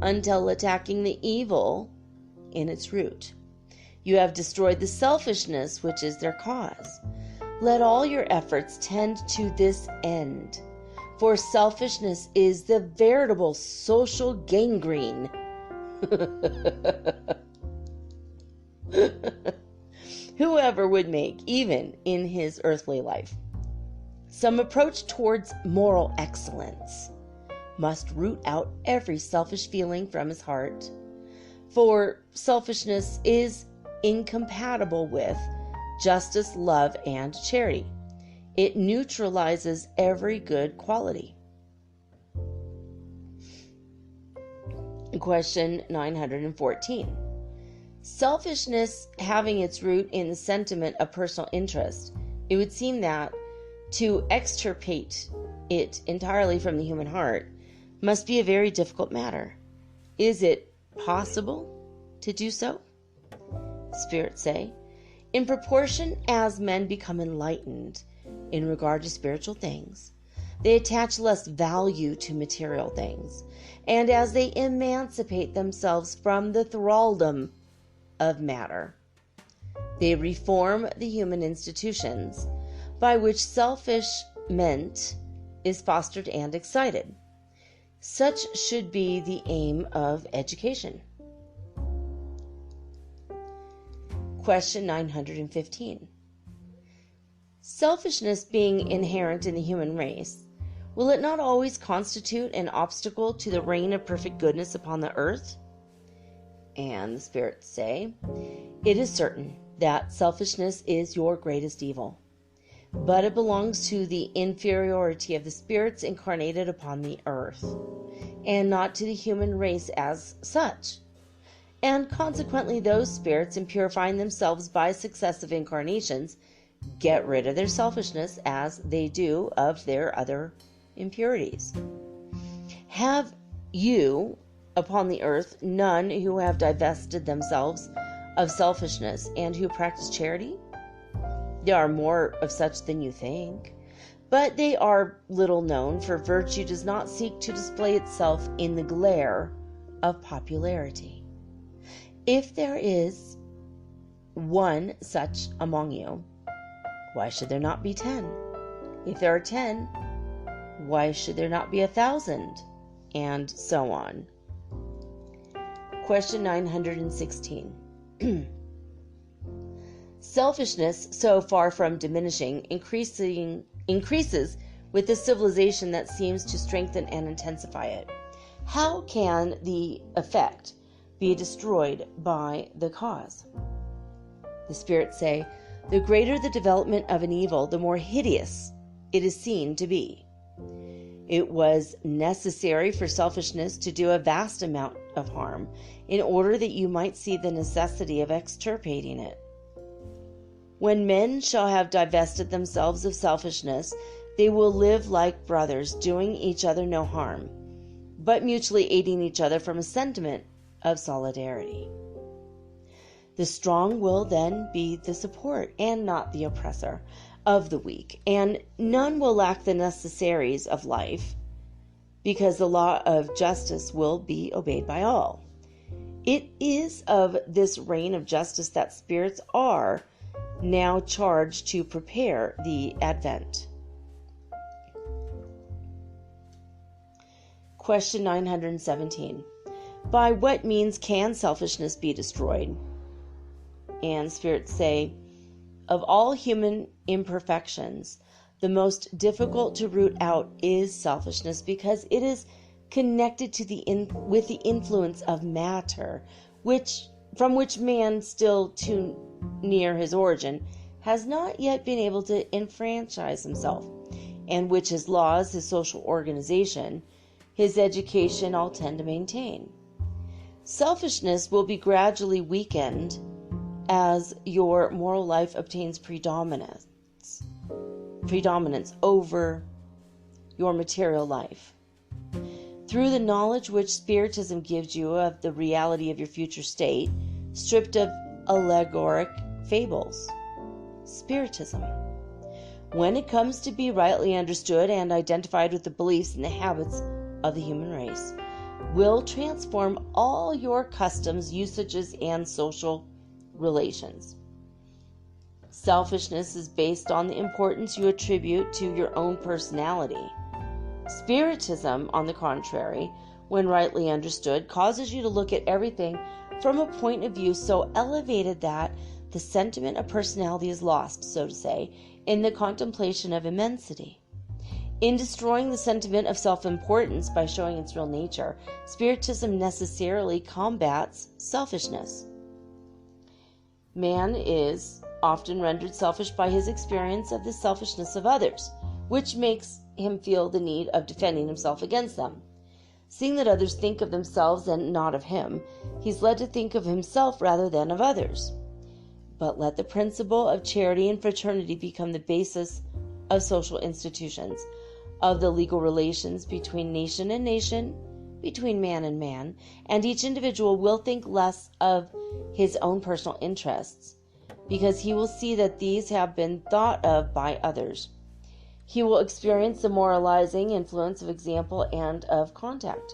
until attacking the evil in its root. You have destroyed the selfishness which is their cause. Let all your efforts tend to this end, for selfishness is the veritable social gangrene. Whoever would make, even in his earthly life, some approach towards moral excellence must root out every selfish feeling from his heart, for selfishness is incompatible with justice, love, and charity. It neutralizes every good quality. Question 914. Selfishness having its root in the sentiment of personal interest, it would seem that to extirpate it entirely from the human heart must be a very difficult matter. Is it possible to do so? Spirits say, in proportion as men become enlightened in regard to spiritual things, they attach less value to material things, and as they emancipate themselves from the thraldom of matter, they reform the human institutions by which selfishment is fostered and excited. Such should be the aim of education. Question 915. Selfishness being inherent in the human race, will it not always constitute an obstacle to the reign of perfect goodness upon the earth? And the spirits say, it is certain that selfishness is your greatest evil, but it belongs to the inferiority of the spirits incarnated upon the earth, and not to the human race as such. And consequently, those spirits, in purifying themselves by successive incarnations, get rid of their selfishness as they do of their other impurities. Have you upon the earth none who have divested themselves of selfishness and who practice charity? There are more of such than you think, but they are little known, for virtue does not seek to display itself in the glare of popularity. If there is one such among you, why should there not be 10? If there are 10, why should there not be 1,000? And so on. Question 916. Selfishness, so far from diminishing, increases with the civilization that seems to strengthen and intensify it. How can the effect be destroyed by the cause? The spirits say, the greater the development of an evil, the more hideous it is seen to be. It was necessary for selfishness to do a vast amount of harm in order that you might see the necessity of extirpating it. When men shall have divested themselves of selfishness, they will live like brothers, doing each other no harm, but mutually aiding each other from a sentiment of solidarity. The strong will then be the support, and not the oppressor, of the weak, and none will lack the necessaries of life, because the law of justice will be obeyed by all. It is of this reign of justice that spirits are now charged to prepare the advent. Question 917. By what means can selfishness be destroyed? And spirits say, of all human imperfections, the most difficult to root out is selfishness, because it is connected to with the influence of matter, from which man, still too near his origin, has not yet been able to enfranchise himself, and which his laws, his social organization, his education all tend to maintain. Selfishness will be gradually weakened as your moral life obtains predominance over your material life. Through the knowledge which Spiritism gives you of the reality of your future state, stripped of allegoric fables. Spiritism, when it comes to be rightly understood and identified with the beliefs and the habits of the human race, will transform all your customs, usages, and social relations. Selfishness is based on the importance you attribute to your own personality. Spiritism, on the contrary, when rightly understood, causes you to look at everything from a point of view so elevated that the sentiment of personality is lost, so to say, in the contemplation of immensity. In destroying the sentiment of self-importance by showing its real nature, Spiritism necessarily combats selfishness. Man is often rendered selfish by his experience of the selfishness of others, which makes him feel the need of defending himself against them. Seeing that others think of themselves and not of him, he's led to think of himself rather than of others. But let the principle of charity and fraternity become the basis of social institutions, of the legal relations between nation and nation, between man, and each individual will think less of his own personal interests, because he will see that these have been thought of by others. He will experience the moralizing influence of example and of contact.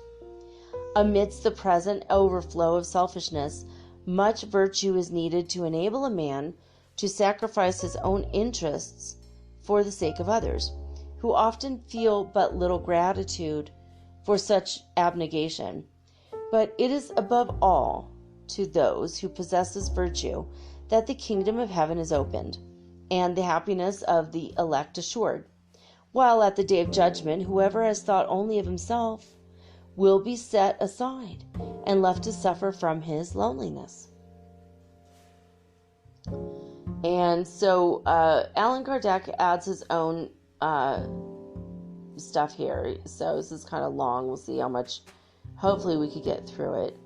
Amidst the present overflow of selfishness, much virtue is needed to enable a man to sacrifice his own interests for the sake of others, who often feel but little gratitude for such abnegation. But it is above all to those who possess this virtue that the kingdom of heaven is opened, and the happiness of the elect assured, while at the day of judgment whoever has thought only of himself will be set aside and left to suffer from his loneliness. And so Allan Kardec adds his own stuff here. So this is kind of long. We'll see how much, hopefully we could get through it.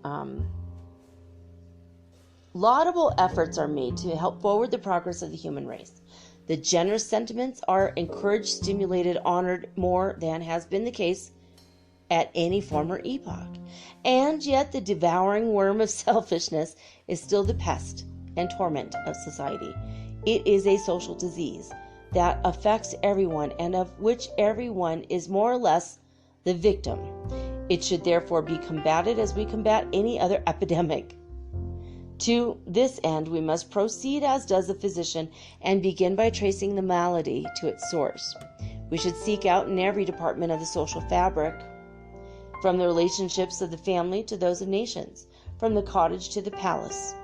Laudable efforts are made to help forward the progress of the human race. The generous sentiments are encouraged, stimulated, honored more than has been the case at any former epoch. And yet the devouring worm of selfishness is still the pest and torment of society. It is a social disease that affects everyone and of which everyone is more or less the victim. It should therefore be combated as we combat any other epidemic. To this end, we must proceed as does a physician and begin by tracing the malady to its source. We should seek out in every department of the social fabric, from the relationships of the family to those of nations, from the cottage to the palace,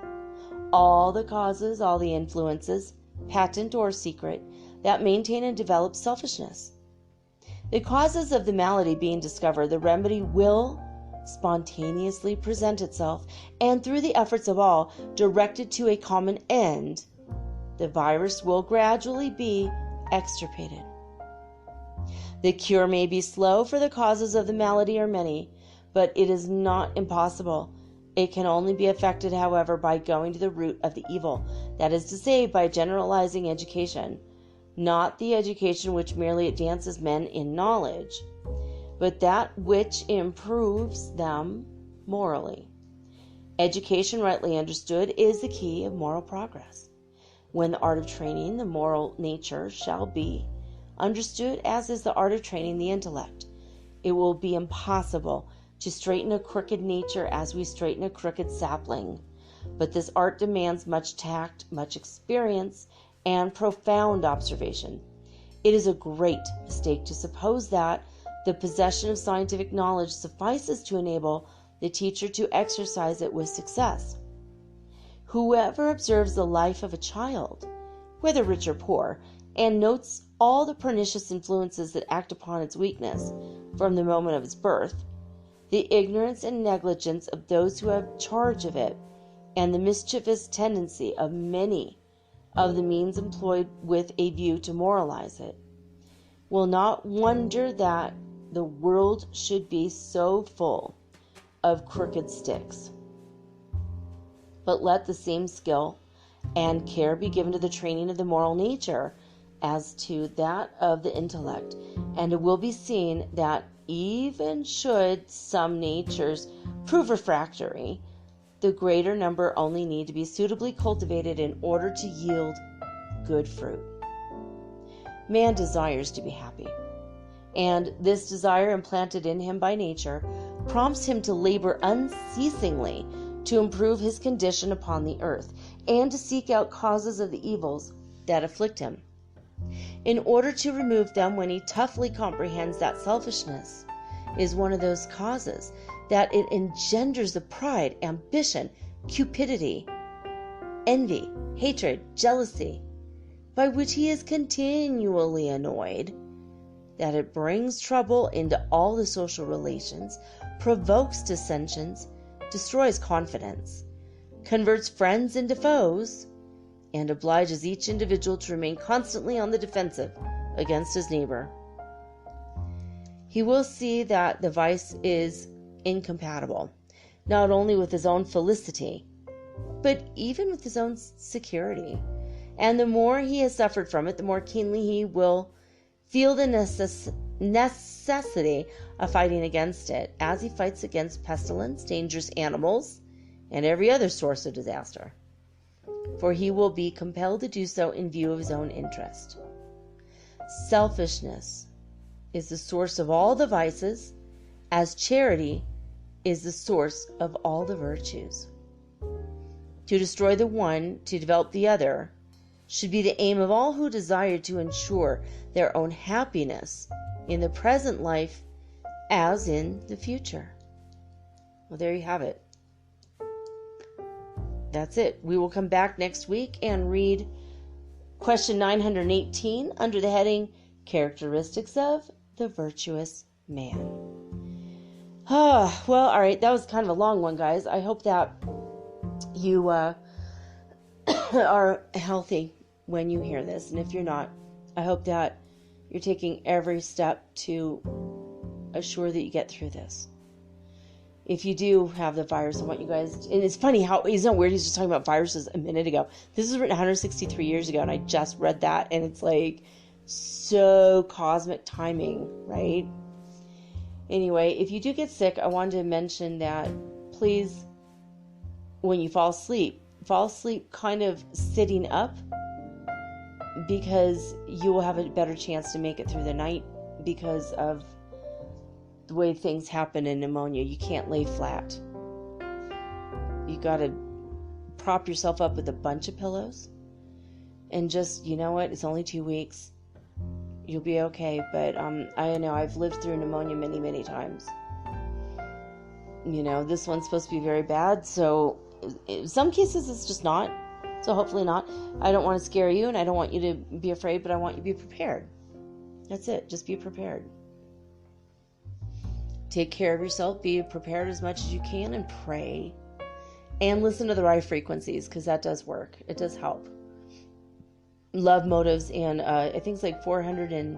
all the causes, all the influences, patent or secret, that maintain and develop selfishness. The causes of the malady being discovered, the remedy will spontaneously present itself, and through the efforts of all, directed to a common end, the virus will gradually be extirpated. The cure may be slow, for the causes of the malady are many, but it is not impossible. It can only be effected, however, by going to the root of the evil, that is to say, by generalizing education, not the education which merely advances men in knowledge, but that which improves them morally. Education, rightly understood, is the key of moral progress. When the art of training the moral nature shall be understood, as is the art of training the intellect, it will be impossible to straighten a crooked nature as we straighten a crooked sapling. But this art demands much tact, much experience, and profound observation. It is a great mistake to suppose that the possession of scientific knowledge suffices to enable the teacher to exercise it with success. Whoever observes the life of a child, whether rich or poor, and notes all the pernicious influences that act upon its weakness from the moment of its birth, the ignorance and negligence of those who have charge of it, and the mischievous tendency of many of the means employed with a view to moralize it, will not wonder that the world should be so full of crooked sticks. But let the same skill and care be given to the training of the moral nature as to that of the intellect, and it will be seen that even should some natures prove refractory, the greater number only need to be suitably cultivated in order to yield good fruit. Man desires to be happy, and this desire, implanted in him by nature, prompts him to labor unceasingly to improve his condition upon the earth, and to seek out causes of the evils that afflict him, in order to remove them, when he toughly comprehends that selfishness is one of those causes, that it engenders the pride, ambition, cupidity, envy, hatred, jealousy, by which he is continually annoyed, that it brings trouble into all the social relations, provokes dissensions, destroys confidence, converts friends into foes, and obliges each individual to remain constantly on the defensive against his neighbor. He will see that the vice is incompatible, not only with his own felicity, but even with his own security. And the more he has suffered from it, the more keenly he will feel the necessity of fighting against it, as he fights against pestilence, dangerous animals, and every other source of disaster. For he will be compelled to do so in view of his own interest. Selfishness is the source of all the vices, as charity is the source of all the virtues. To destroy the one, to develop the other, should be the aim of all who desire to ensure their own happiness in the present life as in the future. Well, there you have it. That's it. We will come back next week and read question 918 under the heading Characteristics of the Virtuous Man. Well, all right. That was kind of a long one, guys. I hope that you are healthy when you hear this. And if you're not, I hope that you're taking every step to assure that you get through this. If you do have the virus, I want you guys, and it's funny how, isn't it weird, he's just talking about viruses a minute ago. This was written 163 years ago, and I just read that, and it's like, so cosmic timing, right? Anyway, if you do get sick, I wanted to mention that, please, when you fall asleep kind of sitting up, because you will have a better chance to make it through the night because of the way things happen in pneumonia. You can't lay flat. You got to prop yourself up with a bunch of pillows and just, you know what, it's only 2 weeks. You'll be okay. But I know I've lived through pneumonia many, many times. You know, this one's supposed to be very bad, so in some cases it's just not. So hopefully not. I don't want to scare you, and I don't want you to be afraid, but I want you to be prepared. That's it. Just be prepared. Take care of yourself. Be prepared as much as you can, and pray. And listen to the right frequencies, because that does work. It does help. Love motives, and I think it's like 400 and,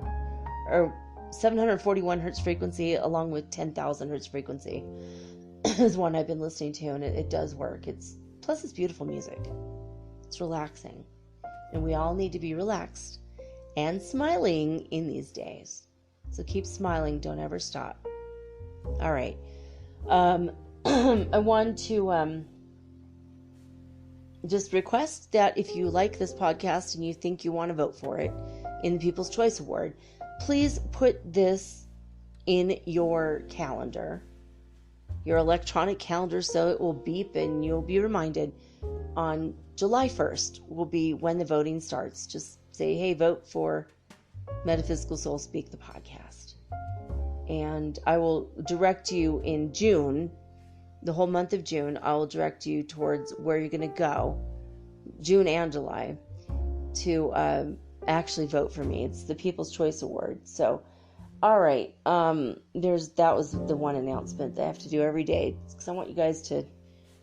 or 741 hertz frequency along with 10,000 hertz frequency is one I've been listening to, and it does work. Plus it's beautiful music. It's relaxing, and we all need to be relaxed and smiling in these days. So keep smiling. Don't ever stop. All right. I want to just request that if you like this podcast and you think you want to vote for it in the People's Choice Award, please put this in your calendar, your electronic calendar, so it will beep and you'll be reminded. On July 1st will be when the voting starts. Just say, hey, vote for Metaphysical Soul Speak, the podcast. And I will direct you in June, the whole month of June, I will direct you towards where you're going to go, June and July, to actually vote for me. It's the People's Choice Award. So, all right, that was the one announcement that I have to do every day, because I want you guys to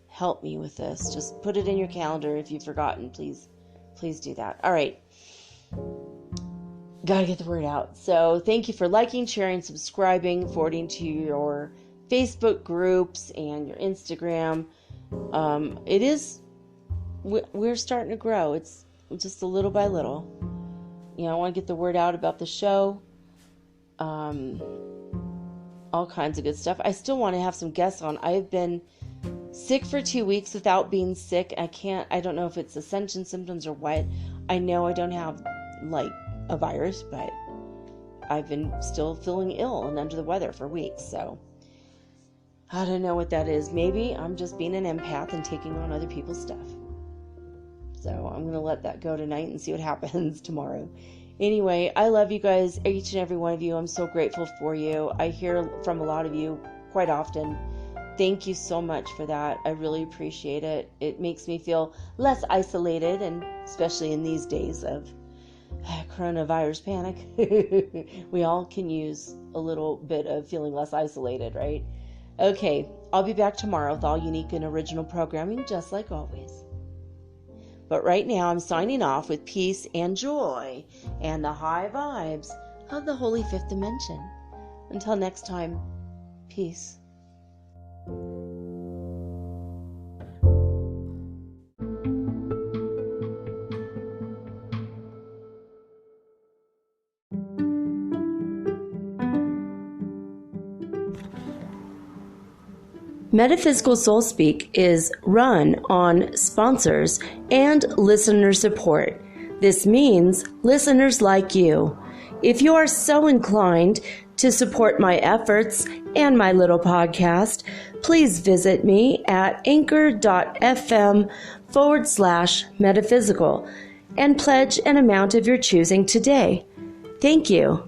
help me with this. Just put it in your calendar if you've forgotten. Please do that. All right. Gotta get the word out. So thank you for liking, sharing, subscribing, forwarding to your Facebook groups and your Instagram. We're starting to grow. It's just a little by little. I want to get the word out about the show. All kinds of good stuff. I still want to have some guests on. I've been sick for 2 weeks without being sick. I don't know if it's Ascension symptoms or what. I know I don't have a virus, but I've been still feeling ill and under the weather for weeks. So I don't know what that is. Maybe I'm just being an empath and taking on other people's stuff. So I'm going to let that go tonight and see what happens tomorrow. Anyway, I love you guys, each and every one of you. I'm so grateful for you. I hear from a lot of you quite often. Thank you so much for that. I really appreciate it. It makes me feel less isolated, and especially in these days of coronavirus panic, we all can use a little bit of feeling less isolated, right? Okay, I'll be back tomorrow with all unique and original programming, just like always. But right now, I'm signing off with peace and joy and the high vibes of the Holy Fifth Dimension. Until next time, peace. Metaphysical Soul Speak is run on sponsors and listener support. This means listeners like you. If you are so inclined to support my efforts and my little podcast, please visit me at anchor.fm/metaphysical and pledge an amount of your choosing today. Thank you.